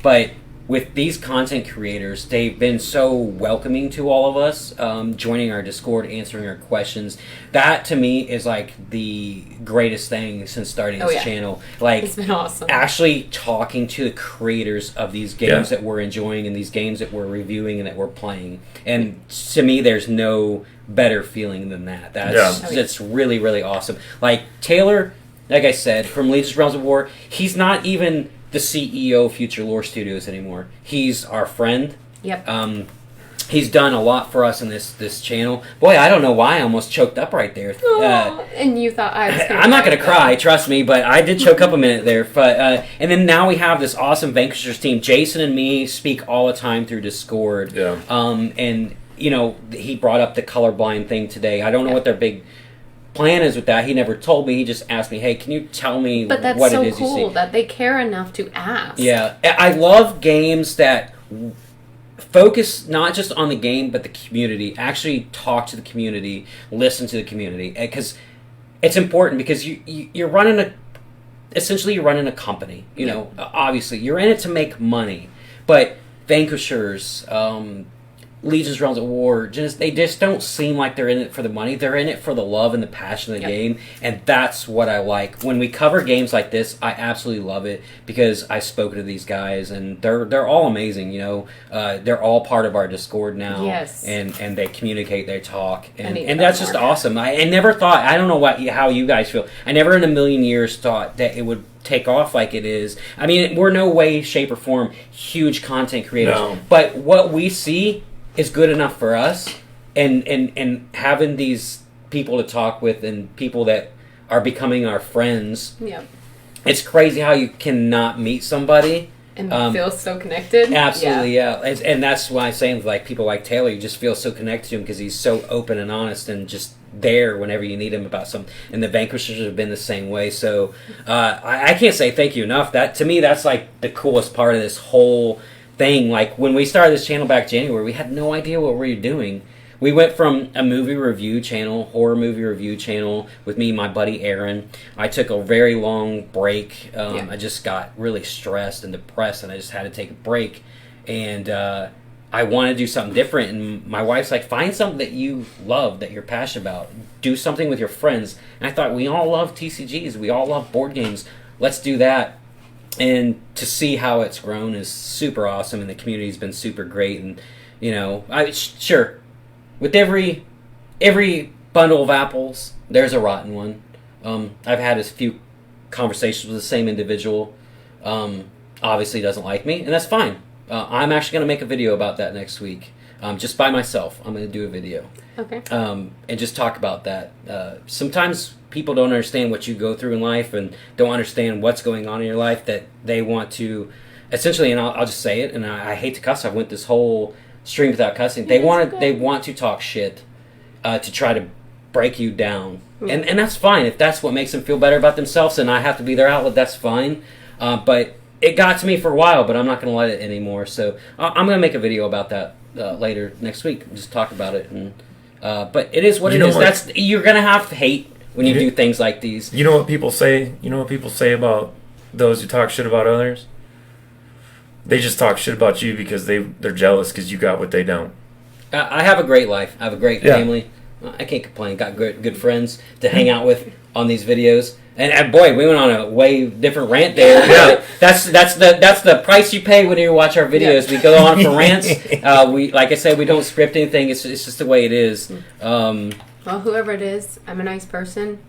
But with these content creators, they've been so welcoming to all of us, joining our Discord, answering our questions. That to me is like the greatest thing since starting this channel. Like, it's been awesome. Actually talking to the creators of these games that we're enjoying and these games that we're reviewing and that we're playing. And to me, there's no better feeling than that. That's really, really awesome. Like Taylor, like I said, from Legion's Realms of War, he's not even the CEO of Future Lore Studios anymore. He's our friend. Yep. He's done a lot for us in this channel. Boy, I don't know why I almost choked up right there. And you thought I was gonna I'm not going to cry, trust me, but I did choke up a minute there. But and then now we have this awesome Vanquishers team. Jason and me speak all the time through Discord. Yeah. And he brought up the colorblind thing today. I don't know what their big plan is with that. He never told me. He just asked me, hey, can you tell me But that's what so it is you see? cool that they care enough to ask. Yeah. I love games that focus not just on the game, but the community. Actually talk to the community, listen to the community. Because it's important, because you're running essentially you're running a company. Obviously, you're in it to make money. But Vanquishers, Legion's Realms of War, they just don't seem like they're in it for the money. They're in it for the love and the passion of the game, and that's what I like. When we cover games like this, I absolutely love it, because I've spoken to these guys, and they're all amazing. They're all part of our Discord now. Yes. And they communicate, they talk, I need and that that's just more. awesome. I never thought, I don't know how you guys feel. I never in a million years thought that it would take off like it is. I mean, we're no way, shape, or form huge content creators, but what we see is good enough for us, and having these people to talk with and people that are becoming our friends. Yeah. It's crazy how you cannot meet somebody And feel so connected. Absolutely, yeah. And that's why I'm saying, like, people like Taylor, you just feel so connected to him because he's so open and honest and just there whenever you need him about something. And the Vanquishers have been the same way. So I can't say thank you enough. That, to me, that's like the coolest part of this whole thing. Like, when we started this channel back January, we had no idea what we were doing. We went from a movie review channel, horror movie review channel, with me and my buddy Aaron. I took a very long break. I just got really stressed and depressed, and I just had to take a break. And I wanted to do something different. And my wife's like, find something that you love, that you're passionate about. Do something with your friends. And I thought, we all love TCGs. We all love board games. Let's do that. And to see how it's grown is super awesome, and the community's been super great. And, you know, sure, with every bundle of apples, there's a rotten one. I've had a few conversations with the same individual. Obviously doesn't like me, and that's fine. I'm actually going to make a video about that next week. Just by myself. I'm going to do a video. Okay. And just talk about that. Sometimes people don't understand what you go through in life and don't understand what's going on in your life, that they want to, essentially, and I'll just say it, and I hate to cuss, I went this whole stream without cussing. They want to talk shit to try to break you down. And that's fine. If that's what makes them feel better about themselves and I have to be their outlet, that's fine. But it got to me for a while, but I'm not going to let it anymore. So I'm going to make a video about that later next week. Just talk about it. And but it is what it is. You're going to have hate when you do things like these. You know what people say? You know what people say about those who talk shit about others? They just talk shit about you because they're jealous because you got what they don't. I have a great life. I have a great family. I can't complain. Got good friends to hang out with on these videos. And boy, we went on a way different rant there. Yeah. That's the price you pay when you watch our videos. We go on for rants. We, like I said, we don't script anything. It's just the way it is. Well, whoever it is, I'm a nice person.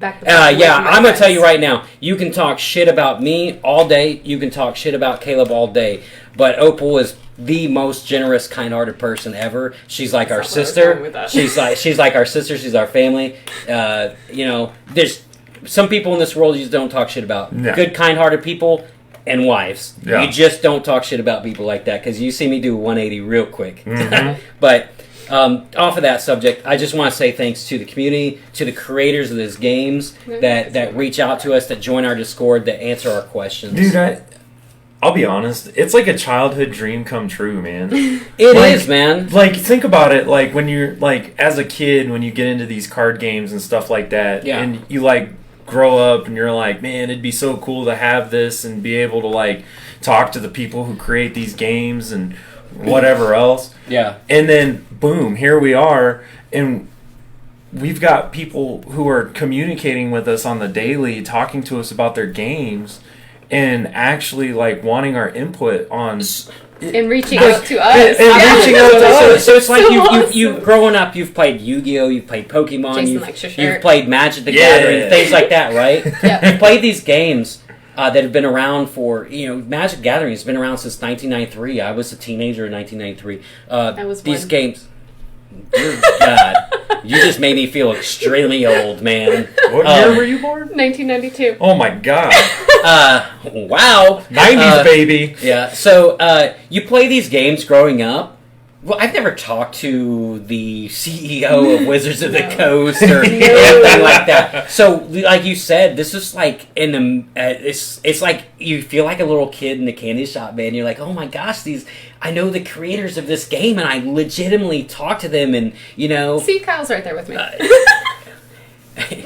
I'm going to tell you right now, you can talk shit about me all day. You can talk shit about Caleb all day. But Opal is the most generous, kind-hearted person ever. She's like our sister. She's like our sister. She's our family. You know, there's some people in this world you just don't talk shit about. Yeah. Good, kind-hearted people and wives. Yeah. You just don't talk shit about people like that, because you see me do 180 real quick. Mm-hmm. But off of that subject, I just want to say thanks to the community, to the creators of these games that reach out to us, that join our Discord, that answer our questions. Dude, I'll be honest, it's like a childhood dream come true, man. It is, man. Like, think about it, like, when you're, like, as a kid, when you get into these card games and stuff like that, and you, like, grow up and you're like, man, it'd be so cool to have this and be able to, like, talk to the people who create these games and whatever else. Yeah. And then, boom, here we are, and we've got people who are communicating with us on the daily, talking to us about their games, and actually, like, wanting our input on... And reaching out to us. Reaching out to us. So it's like you've growing up, you've played Yu-Gi-Oh!, you've played Pokemon, you've played Magic the Gathering, things like that, right? You've played these games that have been around for, Magic the Gathering has been around since 1993. I was a teenager in 1993. These games... Dear God, you just made me feel extremely old, man. What year were you born? 1992. Oh my God. Wow. 90s, baby. Yeah, so you play these games growing up, Well, I've never talked to the CEO of Wizards of the No. Coast or anything like that. So, like you said, this is like it's like you feel like a little kid in the candy shop, man. You're like, oh my gosh, I know the creators of this game, and I legitimately talk to them, and See, Kyle's right there with me.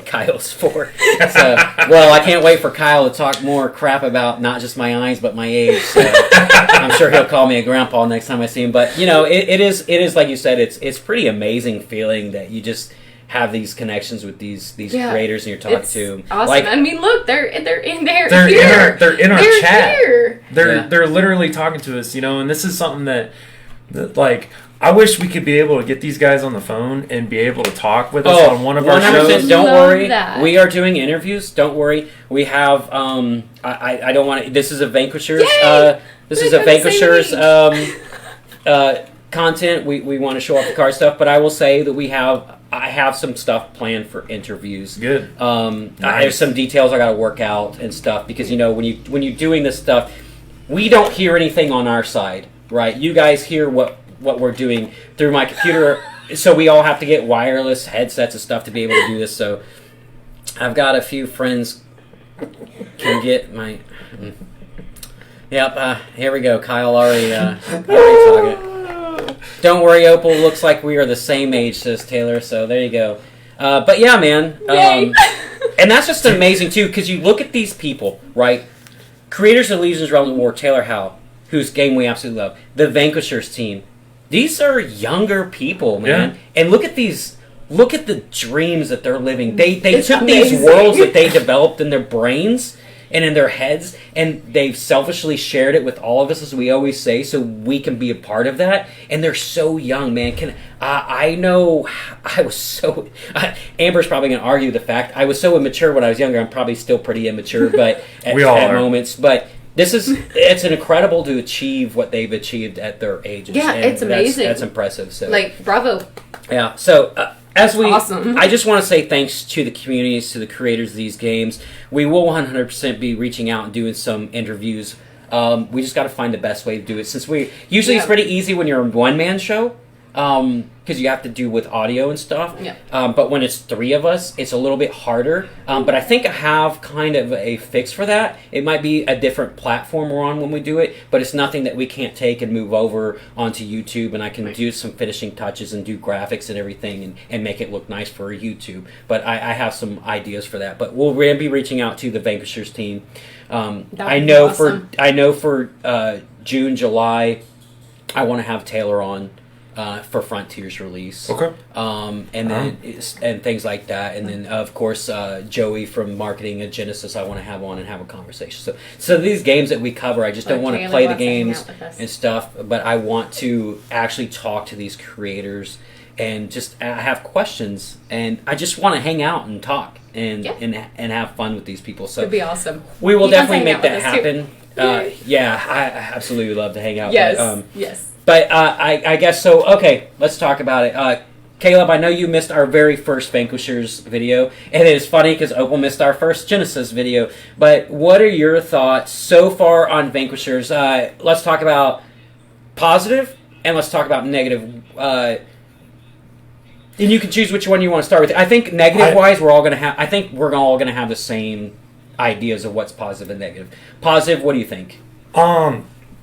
Kyle's 4. So, well, I can't wait for Kyle to talk more crap about not just my eyes but my age. So I'm sure he'll call me a grandpa next time I see him. But it is like you said. It's pretty amazing feeling that you just have these connections with these creators and you're talking It's to them. awesome. Like, I mean, look, they're in there. They're Here. in our They're chat. Here. They're literally talking to us, and this is something that like I wish we could be able to get these guys on the phone and be able to talk with us on one of our 100%. shows. Don't Love worry. that. We are doing interviews. Don't worry. We have I don't want to. This is a Vanquishers. Yay! This We is a got the same Vanquishers content. We want to show off the card stuff, but I will say that I have some stuff planned for interviews. Good. There's Nice. some details I got to work out and stuff because when you're doing this stuff, we don't hear anything on our side, right? You guys hear what we're doing through my computer, so we all have to get wireless headsets and stuff to be able to do this. So I've got a few friends can get my. Yep. Here we go. Kyle already talking. Don't worry, Opal. Looks like we are the same age, says Taylor. So there you go. But yeah, man. Yay. And that's just amazing too, because you look at these people, right? Creators of Legions Realms of War, Taylor Howe, whose game we absolutely love. The Vanquishers team. These are younger people, man. Yeah. And look at these. Look at the dreams that they're living. They It's took these amazing. worlds that they developed in their brains and in their heads, and they've selfishly shared it with all of us, as we always say, so we can be a part of that. And they're so young, man. I know I was so... Amber's probably going to argue the fact I was so immature when I was younger. I'm probably still pretty immature, but We all at are. moments. But it's incredible to achieve what they've achieved at their ages. Yeah, and it's amazing. That's impressive. So Like, bravo. yeah. So Awesome. I just want to say thanks to the communities, to the creators of these games. We will 100% be reaching out and doing some interviews. We just got to find the best way to do it. Since usually it's Yeah. pretty easy when you're a one-man show, because you have to do with audio and stuff. Yeah. But when it's 3 of us, it's a little bit harder. But I think I have kind of a fix for that. It might be a different platform we're on when we do it, but it's nothing that we can't take and move over onto YouTube, and I can do some finishing touches and do graphics and everything and make it look nice for YouTube. But I have some ideas for that. But we'll be reaching out to the Vanquishers team. I be know awesome. for June, July, I want to have Taylor on. For Frontier's release, Okay. and then and things like that, and then of course Joey from marketing at Genesis, I want to have on and have a conversation. So these games that we cover, I just don't want to Taylor play the wants to hang games out with us. and stuff, but I want to actually talk to these creators and just have questions, and I just want to hang out and talk and Yeah. and have fun with these people. So It'd be awesome. we will You guys definitely hang make out that with us, too. happen. Yay. Yeah, I absolutely love to hang out. Yes. But, yes. But I guess so. Okay, let's talk about it. Caleb, I know you missed our very first Vanquishers video, and it's funny because Opal missed our first Genesis video. But what are your thoughts so far on Vanquishers? Let's talk about positive, and let's talk about negative. And you can choose which one you want to start with. I think negative-wise, we're all gonna have the same ideas of what's positive and negative. Positive, what do you think?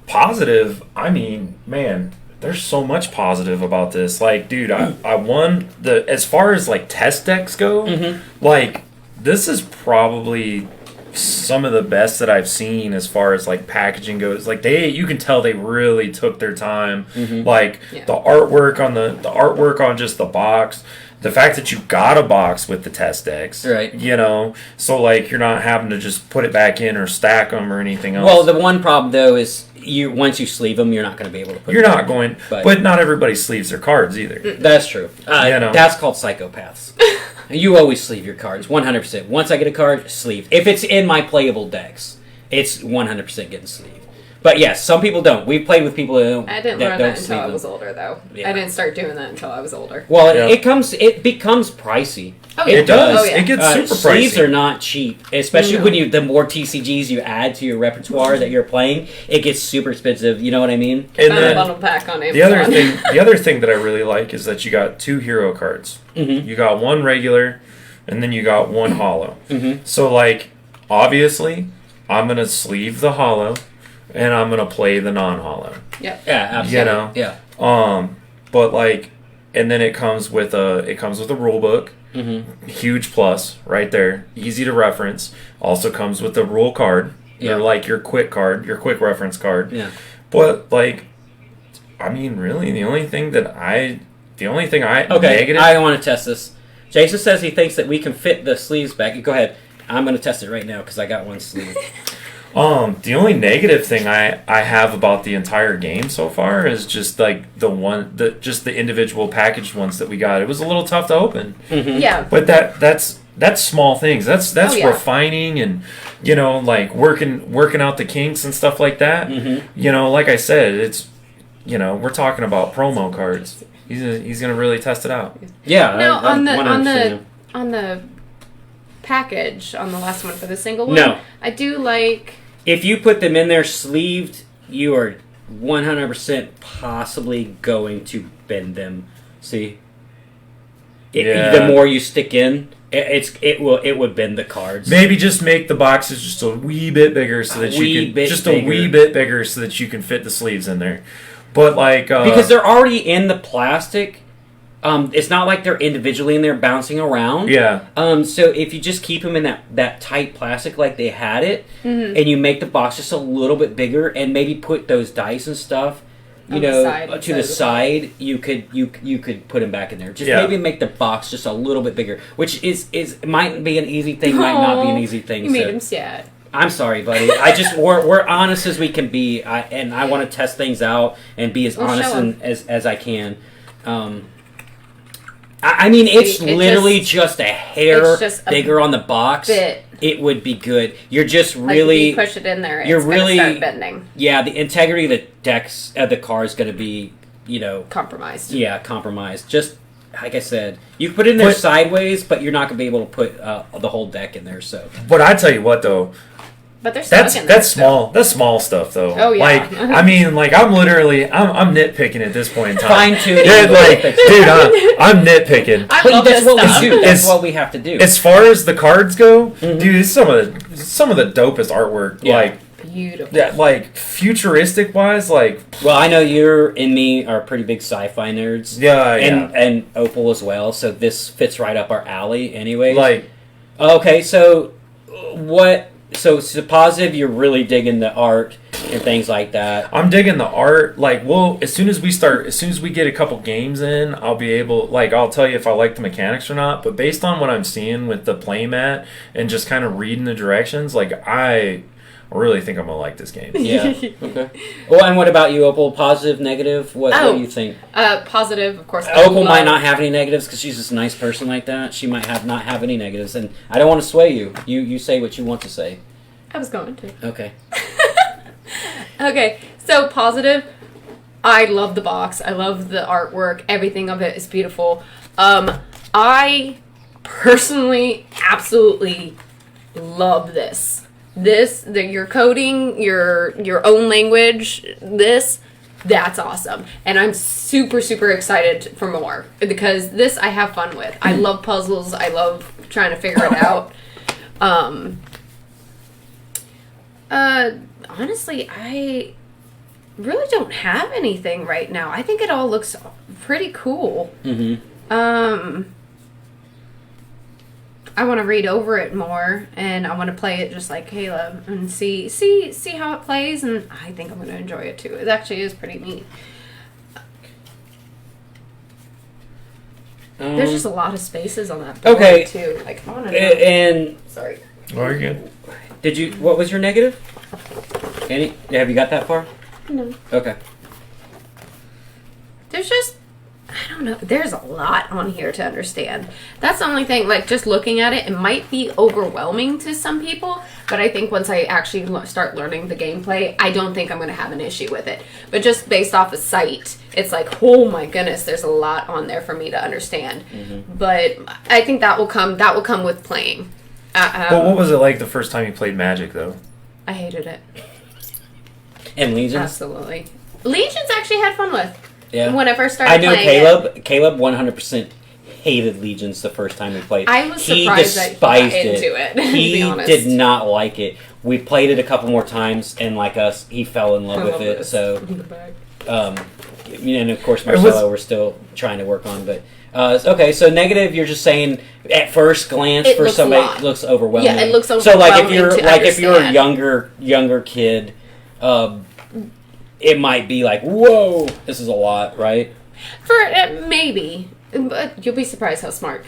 Positive, I mean, man, there's so much positive about this. Like, dude, I won as far as like test decks go, like this is probably some of the best that I've seen as far as like packaging goes. Like you can tell they really took their time. Like Yeah. the artwork on the artwork on just the box. The fact that you got a box with the test decks, Right. so like you're not having to just put it back in or stack them or anything else. Well, the one problem though is once you sleeve them, you're not going to be able to put. You're them not in. going, But- but not everybody sleeves their cards either. That's true. That's called psychopaths. You always sleeve your cards, 100%. Once I get a card, sleeve. If it's in my playable decks, it's 100% getting sleeved. But yes, some people don't. We've played with people I didn't that learn don't that until sleeve I them. was older, though. Yeah. I didn't start doing that until I was older. Well, Yeah. it becomes pricey. Oh, yeah. It does. Oh, yeah. It gets super Sleeves pricey. are not cheap, especially No. when the more TCGs you add to your repertoire that you're playing, it gets super expensive. You know what I mean? And Found a then bundle pack on Amazon. the other thing that I really like is that you got 2 hero cards. Mm-hmm. You got one regular, and then you got one hollow. Mm-hmm. So like, obviously, I'm gonna sleeve the hollow, and I'm gonna play the non-hollow. Yep. Yeah, absolutely. You know? Yeah. But like, and then it comes with a rule book. Mm-hmm. Huge plus right there, easy to reference. Also comes with a rule card, Yeah. or like your quick card, your quick reference card. Yeah. But like, I mean, really, the only thing I Okay, negative. I want to test this. Jason says he thinks that we can fit the sleeves back. Go ahead. I'm going to test it right now because I got one sleeve. The only negative thing I have about the entire game so far is just like just the individual packaged ones that we got. It was a little tough to open. Mm-hmm. Yeah. But that's small things. That's Oh, yeah. refining and like working out the kinks and stuff like that. Mm-hmm. Like I said, it's we're talking about promo cards. He's gonna really test it out. Yeah. Now I on the 100%. on the package on the last one for the single one, No. I do like. If you put them in there sleeved, you are 100% possibly going to bend them. See? Yeah. The more you stick in, it would bend the cards. Maybe just make the boxes just a wee bit bigger so that you can a wee bit bigger so that you can fit the sleeves in there. But like because they're already in the plastic. It's not like they're individually in there bouncing around. Yeah. So if you just keep them in that tight plastic like they had it, and you make the box just a little bit bigger, and maybe put those dice and stuff, On the side, to the side, you could put them back in there. Just Yeah. maybe make the box just a little bit bigger, which is might be an easy thing, might not be an easy thing. You made so. him sad. I'm sorry, buddy. We're honest as we can be, and I want to test things out and be as Well, honest show 'em. as I can. I mean, it's See, it literally just a hair it's just a bigger on the box. bit. It would be good. You're just Like really, if you push it in there, you're it's really- gonna start bending, yeah. The integrity of the decks of the car is going to be, compromised. yeah, compromised. Just like I said, you can put it in there But- sideways, but you're not going to be able to put the whole deck in there. So But I tell you what though, But they're stuck that's in there. that's small. That's small stuff though. Oh, yeah. Like I mean, like I'm nitpicking at this point in time. fine tuning. Dude, I'm nitpicking. I But love that's this what stuff. we do. That's It's- what we have to do. As far as the cards go, dude, it's some of the dopest artwork. Yeah. Like Beautiful. that, like futuristic wise, like Well, I know you and me are pretty big sci-fi nerds. yeah, And Opal as well, so this fits right up our alley anyways. like Okay, so what... So it's a positive, you're really digging the art and things like that. I'm digging the art. Like, well, as soon as we get a couple games in, I'll tell you if I like the mechanics or not. But based on what I'm seeing with the playmat and just kind of reading the directions, like I really think I'm gonna like this game. Yeah. Okay. Well, and what about you, Opal? Positive, negative? What do you think? Positive, of course. I Opal might love- not have any negatives because she's just a nice person like that. She might not have any negatives, and I don't want to sway you. You say what you want to say. I was going to. Okay. Okay, so positive. I love the box. I love the artwork. Everything of it is beautiful. I personally absolutely love this. You're coding your own language. That's awesome. And I'm super, super excited for more because this I have fun with. I love puzzles. I love trying to figure it out. Honestly, I really don't have anything right now. I think it all looks pretty cool. Mm-hmm. I want to read over it more, and I want to play it just like Caleb and see how it plays, and I think I'm going to enjoy it too. It actually is pretty neat. There's just a lot of spaces on that board Okay. too. Like I want to know. And Sorry. Very good. did you? What was your negative? Any? Have you got that far? No. Okay. There's just I don't don't know. There's a lot on here to understand. That's the only thing. Like, just looking at it, it might be overwhelming to some people. But I think once I actually start learning the gameplay, I don't think I'm going to have an issue with it. But just based off the sight, it's like, oh my goodness, there's a lot on there for me to understand. But I think that will come. That will come with playing. But what was it like the first time you played Magic, though? I hated it. And Legions? Absolutely. Legions actually had fun with. Yeah. When I first started I knew playing Caleb. Caleb 100% hated Legions the first time we played. I was he surprised that he despised got into it, to He be honest. did not like it. We played it a couple more times, and like us, he fell in love with it. this. So, and of course, It was- Marcelo, we're still trying to work on. But okay, so negative. You're just saying at first glance It for looks a somebody lot. it looks overwhelming. Yeah, it looks So like if overwhelming you're to if you're a understand. younger kid, it might be like, whoa, this is a lot, right? For maybe, but you'll be surprised how smart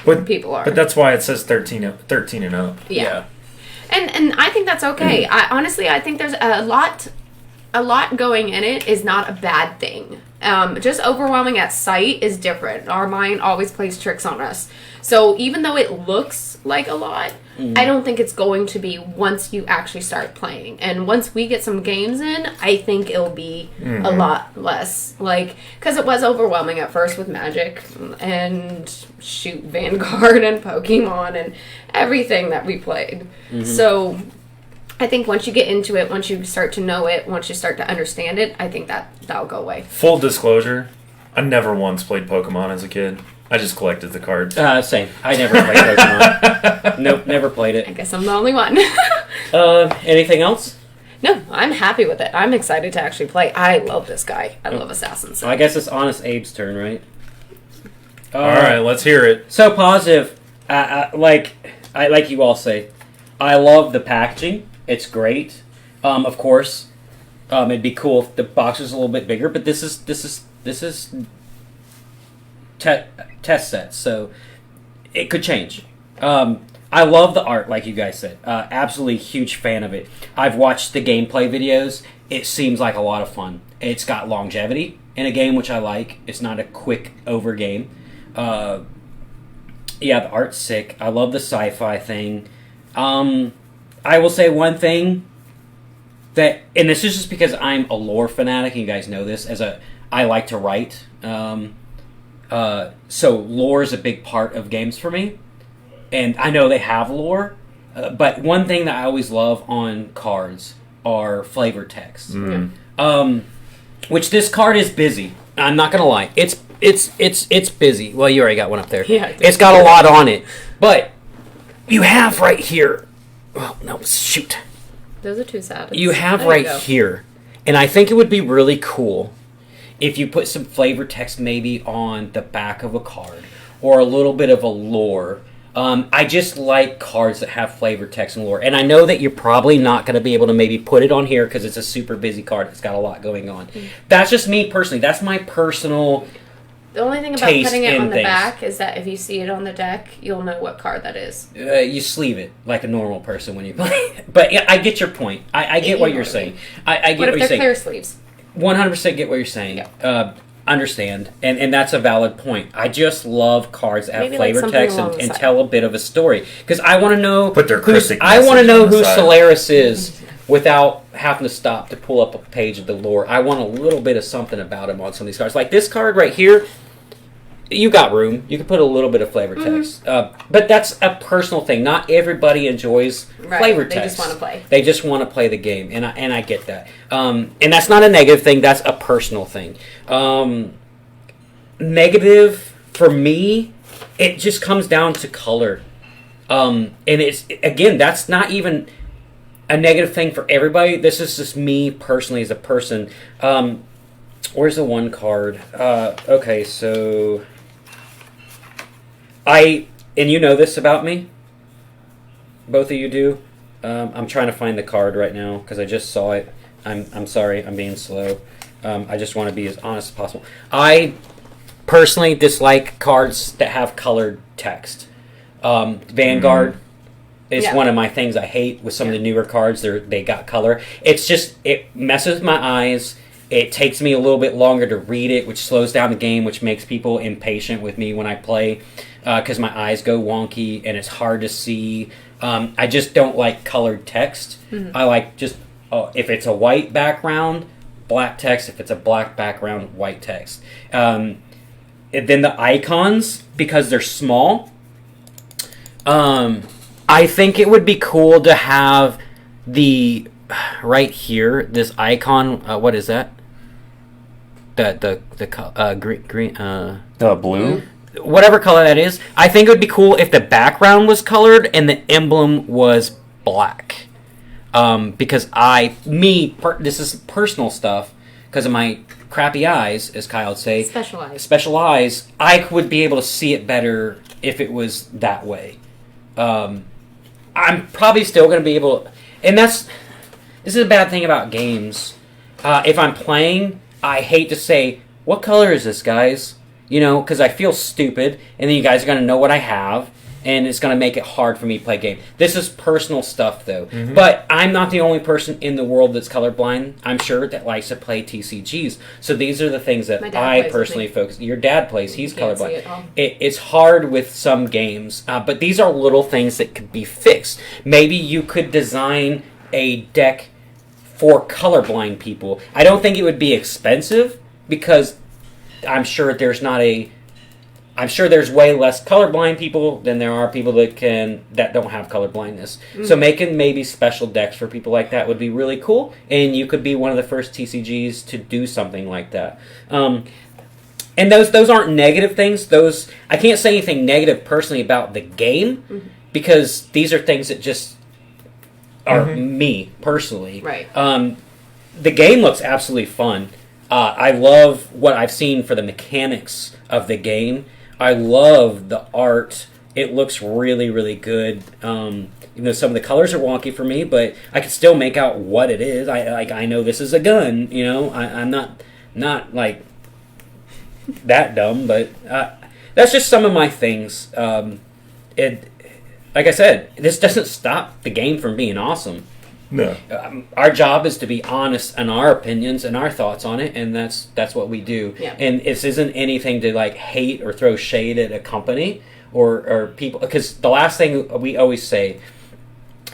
But, people are. But that's why it says 13 and up. yeah. And I think that's okay. I think there's a lot going in it is not a bad thing. Just overwhelming at sight is different. Our mind always plays tricks on us. So even though it looks like a lot, I don't think it's going to be once you actually start playing. And once we get some games in, I think it'll be a lot less. Like, because it was overwhelming at first with Magic and shoot Vanguard and Pokemon and everything that we played. So I think once you get into it, once you start to know it, once you start to understand it, I think that'll go away. Full disclosure, I never once played Pokemon as a kid. I just collected the cards. Same. I never played Pokemon. Nope, never played I it. guess I'm the only one. Anything else? No, I'm happy with it. I'm excited to actually play. I love this guy. I love Assassins. I guess it's Honest Abe's turn, right? All right, let's hear it. So positive. Like you all say, I love the packaging. It's great. Of course, it'd be cool if the box was a little bit bigger, but this is test sets, so it could change. I love the art, like you guys said. Absolutely huge fan of it. I've watched the gameplay videos. It seems like a lot of fun. It's got longevity in a game, which I like. It's not a quick over game. Yeah, the art's sick. I love the sci-fi thing. I will say one thing that, and this is just because I'm a lore fanatic, and you guys know this, I like to write. So lore is a big part of games for me. And I know they have lore, but one thing that I always love on cards are flavor text. Which this card is busy. I'm not gonna lie. It's busy. Well, you already got one up there. Yeah, I did. It's got a lot on it. But you have right here. Well, no, shoot. Those are too sad. You have There right go. here. And I think it would be really cool if you put some flavor text maybe on the back of a card or a little bit of a lore. I just like cards that have flavor text and lore. And I know that you're probably not going to be able to maybe put it on here because it's a super busy card. It's got a lot going on. That's just me personally. That's my personal... The only thing about taste putting it in on the things. back is that if you see it on the deck, you'll know what card that is. You sleeve it like a normal person when you play. But yeah, I get your point. I get what you're saying. I get What what if you're they're saying. clear sleeves? 100% get what you're saying. Yeah. Understand, and that's a valid point. I just love cards that have Maybe like flavor something text along and the side. tell a bit of a story because I want to know. Put their who's- cryptic I want to message know on the who side. Solaris is without having to stop to pull up a page of the lore. I want a little bit of something about him on some of these cards. Like this card right here, you got room. You can put a little bit of flavor text, but that's a personal thing. Not everybody enjoys Right, flavor they text. just wanna play. They just want to play the game, and I get that. And that's not a negative thing. That's a personal thing. Negative for me, it just comes down to color. And it's again, that's not even a negative thing for everybody. This is just me personally as a person. Where's the one card? Okay, so and you know this about me. Both of you do. I'm trying to find the card right now because I just saw it. I'm sorry, I'm being slow. I just want to be as honest as possible. I personally dislike cards that have colored text. Vanguard is Yeah. one of my things I hate with some of the newer cards. They got color. It's just, it messes with my eyes. It takes me a little bit longer to read it, which slows down the game, which makes people impatient with me when I play because my eyes go wonky and it's hard to see. I just don't like colored text. I like just, if it's a white background, black text. If it's a black background, white text. And then the icons, because they're small, I think it would be cool to have the right here, this icon. What is that? The green blue. whatever color that is. I think it would be cool if the background was colored and the emblem was black. Because this is personal stuff. Because of my crappy eyes, as Kyle would say, special eyes, I would be able to see it better if it was that way. I'm probably still going to be able to, and this is a bad thing about games. If I'm playing, I hate to say, what color is this, guys? You know, because I feel stupid, and then you guys are going to know what I have, and it's going to make it hard for me to play a game. This is personal stuff, though. Mm-hmm. But I'm not the only person in the world that's colorblind, I'm sure, that likes to play TCGs. So these are the things that I personally focus. Your dad plays. He's colorblind. It's hard with some games, but these are little things that could be fixed. Maybe you could design a deck for colorblind people. I don't think it would be expensive, because I'm sure there's way less colorblind people than there are people that don't have color blindness. So making maybe special decks for people like that would be really cool, and you could be one of the first TCGs to do something like that. And those aren't negative things. I can't say anything negative personally about the game, because these are things that just are me personally. Right. The game looks absolutely fun. I love what I've seen for the mechanics of the game. I love the art. It looks really, really good. Even though some of the colors are wonky for me, but I can still make out what it is. I know this is a gun. You know, I'm not like that dumb, but that's just some of my things. Like I said, this doesn't stop the game from being awesome. No. Our job is to be honest in our opinions and our thoughts on it, and that's what we do. Yeah. And this isn't anything to like hate or throw shade at a company or people, because the last thing we always say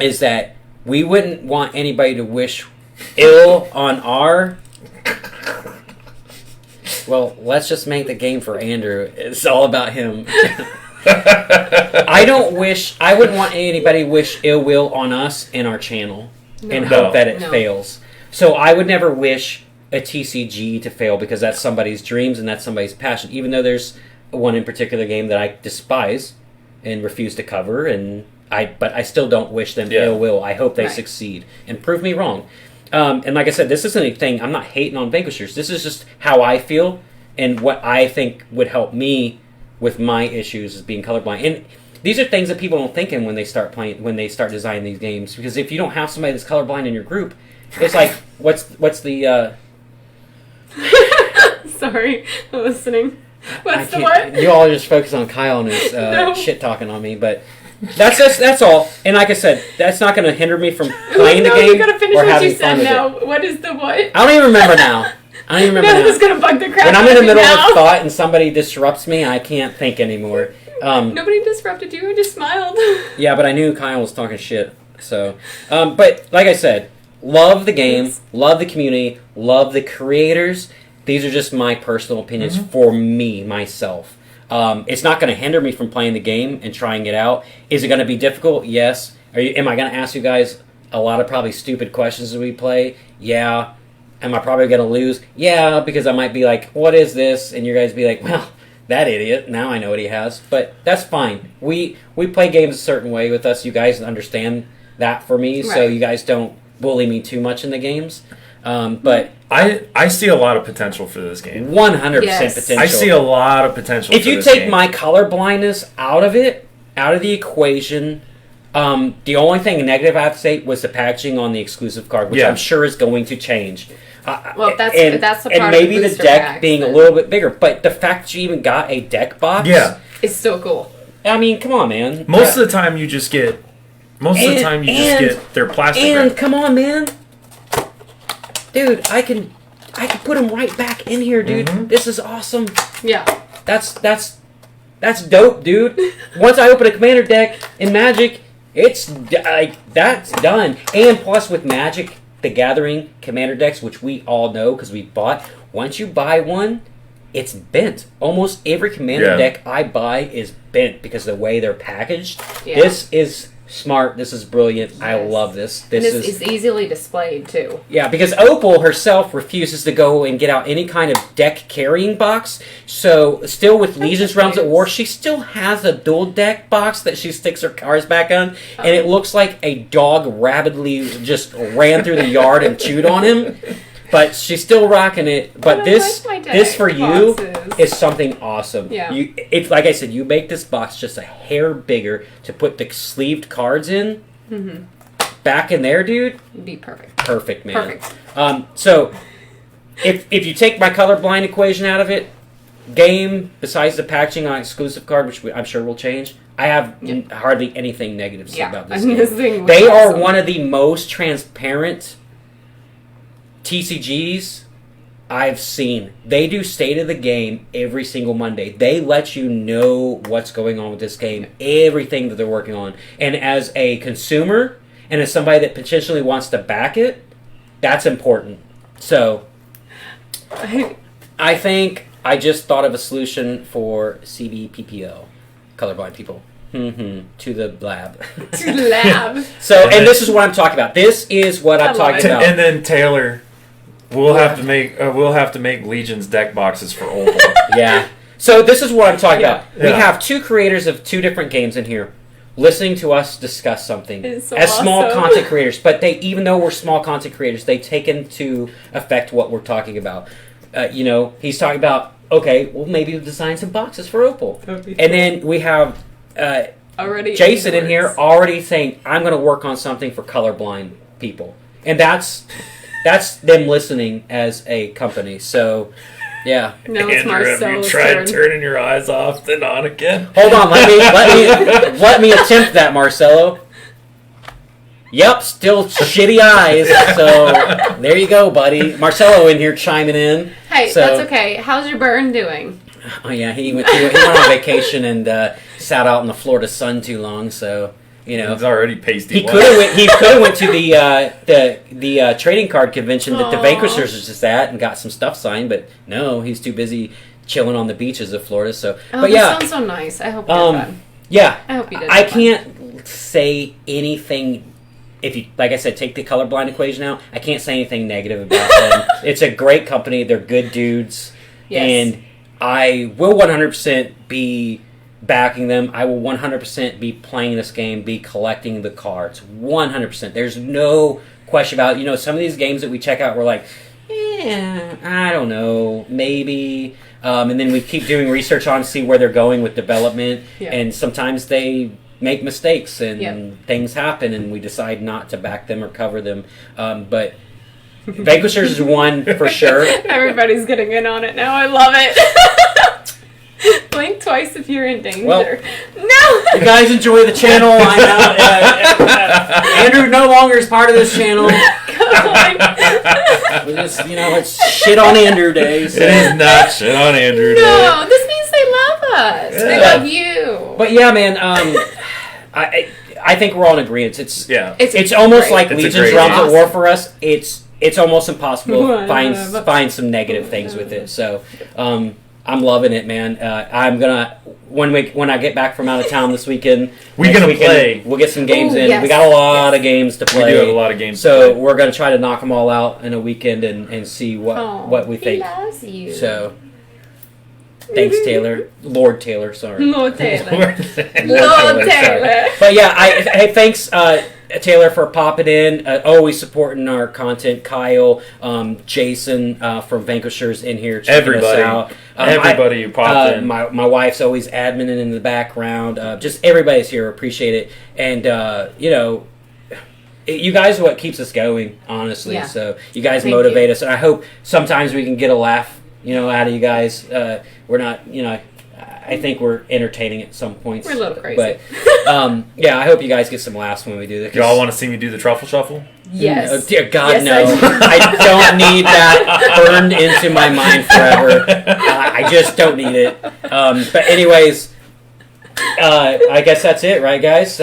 is that we wouldn't want anybody to wish ill on our. Well, let's just make the game for Andrew. It's all about him. I wouldn't want anybody to wish ill will on us and our channel and hope that it fails. So I would never wish a TCG to fail, because that's somebody's dreams and that's somebody's passion. Even though there's one in particular game that I despise and refuse to cover, but I still don't wish them ill will. I hope they succeed and prove me wrong. And like I said, this isn't anything. I'm not hating on Vanquishers. This is just how I feel and what I think would help me with my issues as being colorblind. And these are things that people don't think in when they start designing these games. Because if you don't have somebody that's colorblind in your group, it's like, what's the... Sorry, I'm listening. What's the what? You all just focus on Kyle and his shit talking on me, but that's all. And like I said, that's not going to hinder me from playing the game you gotta finish or what having you fun said with now. it. What is the what? I don't even remember now. That was gonna bug the crap when I'm out in the of me middle now. of a thought and somebody disrupts me, I can't think anymore. Nobody disrupted you. I just smiled. Yeah, but I knew Kyle was talking shit. So, but like I said, love the game, love the community, love the creators. These are just my personal opinions for me, myself. It's not going to hinder me from playing the game and trying it out. Is it going to be difficult? Yes. Am I going to ask you guys a lot of probably stupid questions as we play? Yeah. Am I probably going to lose? Yeah, because I might be like, what is this? And you guys be like, well, that idiot. Now I know what he has. But that's fine. We play games a certain way with us. You guys understand that for me, so you guys don't bully me too much in the games. But I see a lot of potential for this game. 100% potential. I see a lot of potential. If you take my color blindness out of the equation, the only thing negative I have to say was the packaging on the exclusive card, which I'm sure is going to change. Well, that's the part and maybe of the deck being a little bit bigger, but the fact that you even got a deck box, is so cool. I mean, come on, man. Most of the time, you just get their plastic. And wrap. come on, man, dude, I can I can put them right back in here, dude. This is awesome. Yeah. That's dope, dude. Once I open a commander deck in Magic, it's like that's done. And plus with Magic the Gathering commander decks, which we all know because we bought, once you buy one, it's bent. Almost every commander deck I buy is bent because of the way they're packaged. Yeah. This is smart. This is brilliant. I love this. This is easily displayed too. Yeah, because Opal herself refuses to go and get out any kind of deck carrying box. So, still with Legion's Realms at War, she still has a dual deck box that she sticks her cards back on, and it looks like a dog rabidly just ran through the yard and chewed on him. But she's still rocking it. But this for you is something awesome. Yeah. It's like I said, you make this box just a hair bigger to put the sleeved cards in. Back in there, dude. It'd be perfect. Perfect, man. Perfect. So, if you take my colorblind equation out of it, game, besides the packaging on exclusive card, which I'm sure will change, I have hardly anything negative to say about this game. This thing was They are awesome. one of the most transparent TCGs I've seen. They do state of the game every single Monday. They let you know what's going on with this game, everything that they're working on. And as a consumer, and as somebody that potentially wants to back it, that's important. So, I think I just thought of a solution for CBPPO, colorblind people. To the lab. To the lab. So, and this is what I'm talking about. This is what I'm talking about. And then Taylor, we'll have to make Legion's deck boxes for Opal. Yeah. So this is what I'm talking about. We have two creators of two different games in here listening to us discuss something It's so as small awesome. content creators. But even though we're small content creators, they take into effect what we're talking about. He's talking about, okay, well, maybe we'll design some boxes for Opal. And then we have Already Jason in here already saying, I'm going to work on something for colorblind people. And that's them listening as a company. So, yeah. No, it's Andrew, have you Marcelo's tried turn. turning your eyes off then on again? Hold on, let me attempt that, Marcelo. Yep, still shitty eyes. So there you go, buddy. Marcelo in here chiming in. Hey, So- that's okay. How's your burn doing? Oh yeah, he went on vacation and sat out in the Florida sun too long. So It's already pasty. he could have went to the trading card convention that the Aw. Vanquishers was just at and got some stuff signed. But no, he's too busy chilling on the beaches of Florida. So, Oh, but yeah. that sounds so nice. I hope you're fun. Yeah, I hope you did. I have fun. can't say anything. If you, like I said, take the colorblind equation out, I can't say anything negative about them. It's a great company. They're good dudes, Yes. and I will 100% be backing them. I will 100% be playing this game, be collecting the cards. 100%. There's no question about it. Some of these games that we check out, we're like, I don't know, maybe. And then we keep doing research on to see where they're going with development, and sometimes they make mistakes and things happen, and we decide not to back them or cover them. But Vanquishers is one for sure. Everybody's getting in on it now. I love it. Blink twice if you're in danger. Well, no! You guys enjoy the channel. I know. Andrew no longer is part of this channel. We just, it's shit on Andrew days. It is not shit on Andrew. No, this means they love us. They Yeah. love you. But yeah, man. I think we're all in agreement. It's almost great. like It's a Legion's great Realms game. at War for us. It's almost impossible to Whatever. find some negative things with it. So I'm loving it, man. I'm gonna when I get back from out of town this weekend. We're gonna play. We'll get some games Ooh, in. yes, We got a lot of games to play. We do have a lot of games to So play. we're gonna try to knock them all out in a weekend and see what we He think. loves you. So thanks, Taylor. Lord Taylor. Sorry. Lord Taylor. Lord Lord Taylor, sorry. Taylor. But yeah, hey, thanks, Taylor, for popping in. Always supporting our content. Kyle, Jason from Vanquishers in here checking Everybody. us out. Everybody who popped in. My wife's always adminning in the background. Just everybody's here. Appreciate it. And, you guys are what keeps us going, honestly. Yeah. So you guys Thank motivate you. us. And I hope sometimes we can get a laugh, out of you guys. We're not, I think we're entertaining at some points. We're a little crazy. But, I hope you guys get some laughs when we do this. Y'all want to see me do the truffle shuffle? Yes. Oh, dear God, Yes, no. I don't need that burned into my mind forever. I just don't need it. But anyways, I guess that's it, right, guys?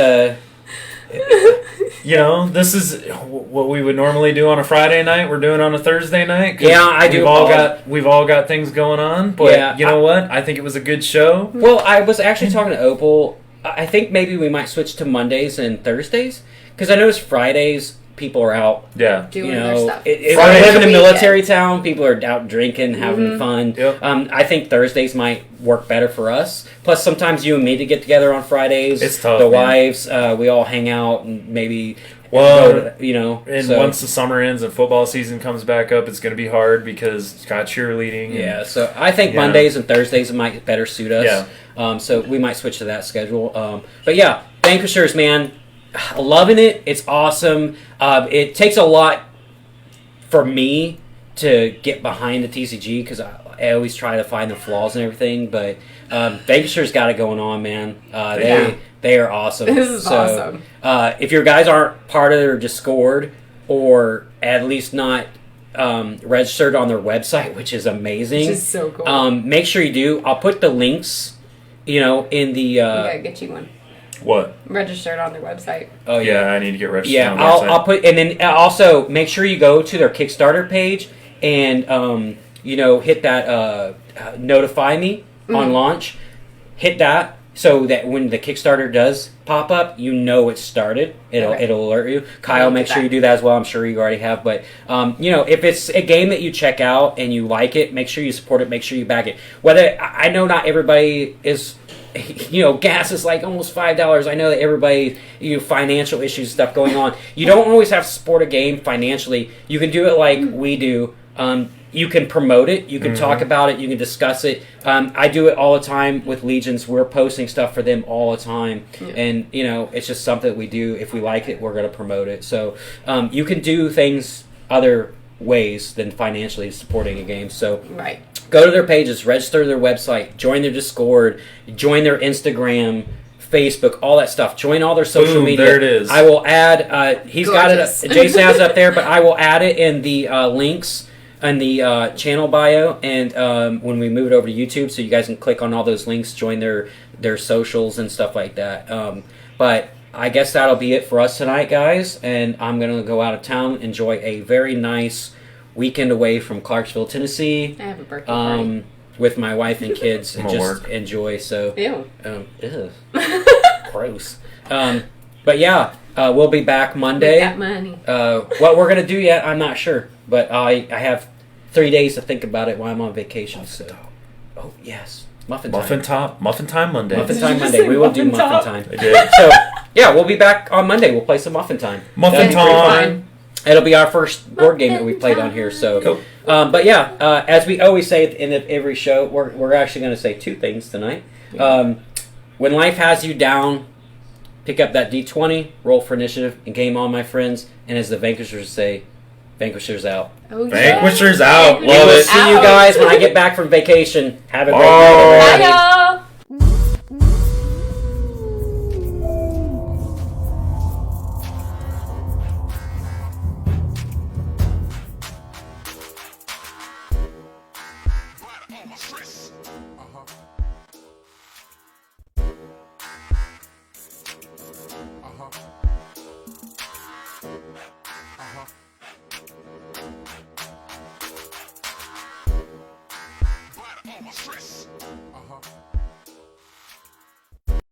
You know, this is what we would normally do on a Friday night. We're doing on a Thursday night. 'Cause Yeah, I do. We've all got things going on. But Yeah, you know what? I think it was a good show. Well, I was actually talking to Opal. I think maybe we might switch to Mondays and Thursdays because I noticed Fridays people are out. Yeah. Doing You their know, stuff. if Fridays we live in a weekend. military town, people are out drinking, having fun. Yep. I think Thursdays might work better for us. Plus, sometimes you and me to get together on Fridays. It's tough, The man. wives, we all hang out and maybe. Well, go to, you know, And so- once the summer ends and football season comes back up, it's going to be hard because it's got cheerleading. And, Yeah, so I think Yeah. Mondays and Thursdays might better suit us. Yeah. So we might switch to that schedule. But yeah, Vanquishers, man, loving it. It's awesome. It takes a lot for me to get behind the TCG because I always try to find the flaws and everything. But Vanquishers got it going on, man. They are awesome. This is awesome. If your guys aren't part of their Discord or at least not registered on their website, which is amazing. Which is so cool. Make sure you do. I'll put the links, in the. We gotta get you one. What? Registered on their website. Oh Yeah, I need to get registered yeah. on the website. I'll put, and then also make sure you go to their Kickstarter page and hit that notify me on launch. Hit that. So that when the Kickstarter does pop up, you know it started. It'll alert you. Kyle, make sure you do that as well. I'm sure you already have. But if it's a game that you check out and you like it, make sure you support it. Make sure you back it. Whether I know not everybody is, gas is like almost $5. I know that everybody, financial issues stuff going on. You don't always have to support a game financially. You can do it like we do. You can promote it. You can talk about it. You can discuss it. I do it all the time with Legions. We're posting stuff for them all the time. Yeah. And, it's just something that we do. If we like it, we're going to promote it. So you can do things other ways than financially supporting a game. So Right. Go to their pages, register their website, join their Discord, join their Instagram, Facebook, all that stuff. Join all their social Boom, media. there it is. I will add, he's Gorgeous. got it, Jason has it up there, but I will add it in the links in the channel bio, and when we move it over to YouTube, so you guys can click on all those links, join their socials and stuff like that. But I guess that'll be it for us tonight, guys, and I'm going to go out of town, enjoy a very nice weekend away from Clarksville, Tennessee. I have a birthday party. With my wife and kids, and I'm just gonna work. enjoy. So, Ew. Ew. Gross. But yeah, we'll be back Monday. Got money. What we're gonna do yet, I'm not sure, but I have 3 days to think about it while I'm on vacation. So, oh yes, muffin time. Muffin time Monday. Muffin Did time you just Monday. say We will do muffin muffin top? time. I did. So yeah, we'll be back on Monday. We'll play some muffin time. Muffin That'll be pretty time. fun. It'll be our first board game that we played on here. So, Cool. but yeah, as we always say at the end of every show, we're actually going to say two things tonight. When life has you down, pick up that D20, roll for initiative, and game on, my friends. And as the Vanquishers say, Vanquishers out. Oh, yeah. Vanquishers out. We Love will it. see you guys when I get back from vacation. Have a great night, Bye. everybody. Bye, y'all. All my stress. Uh-huh. Uh-huh. Uh-huh. All my stress. Uh-huh.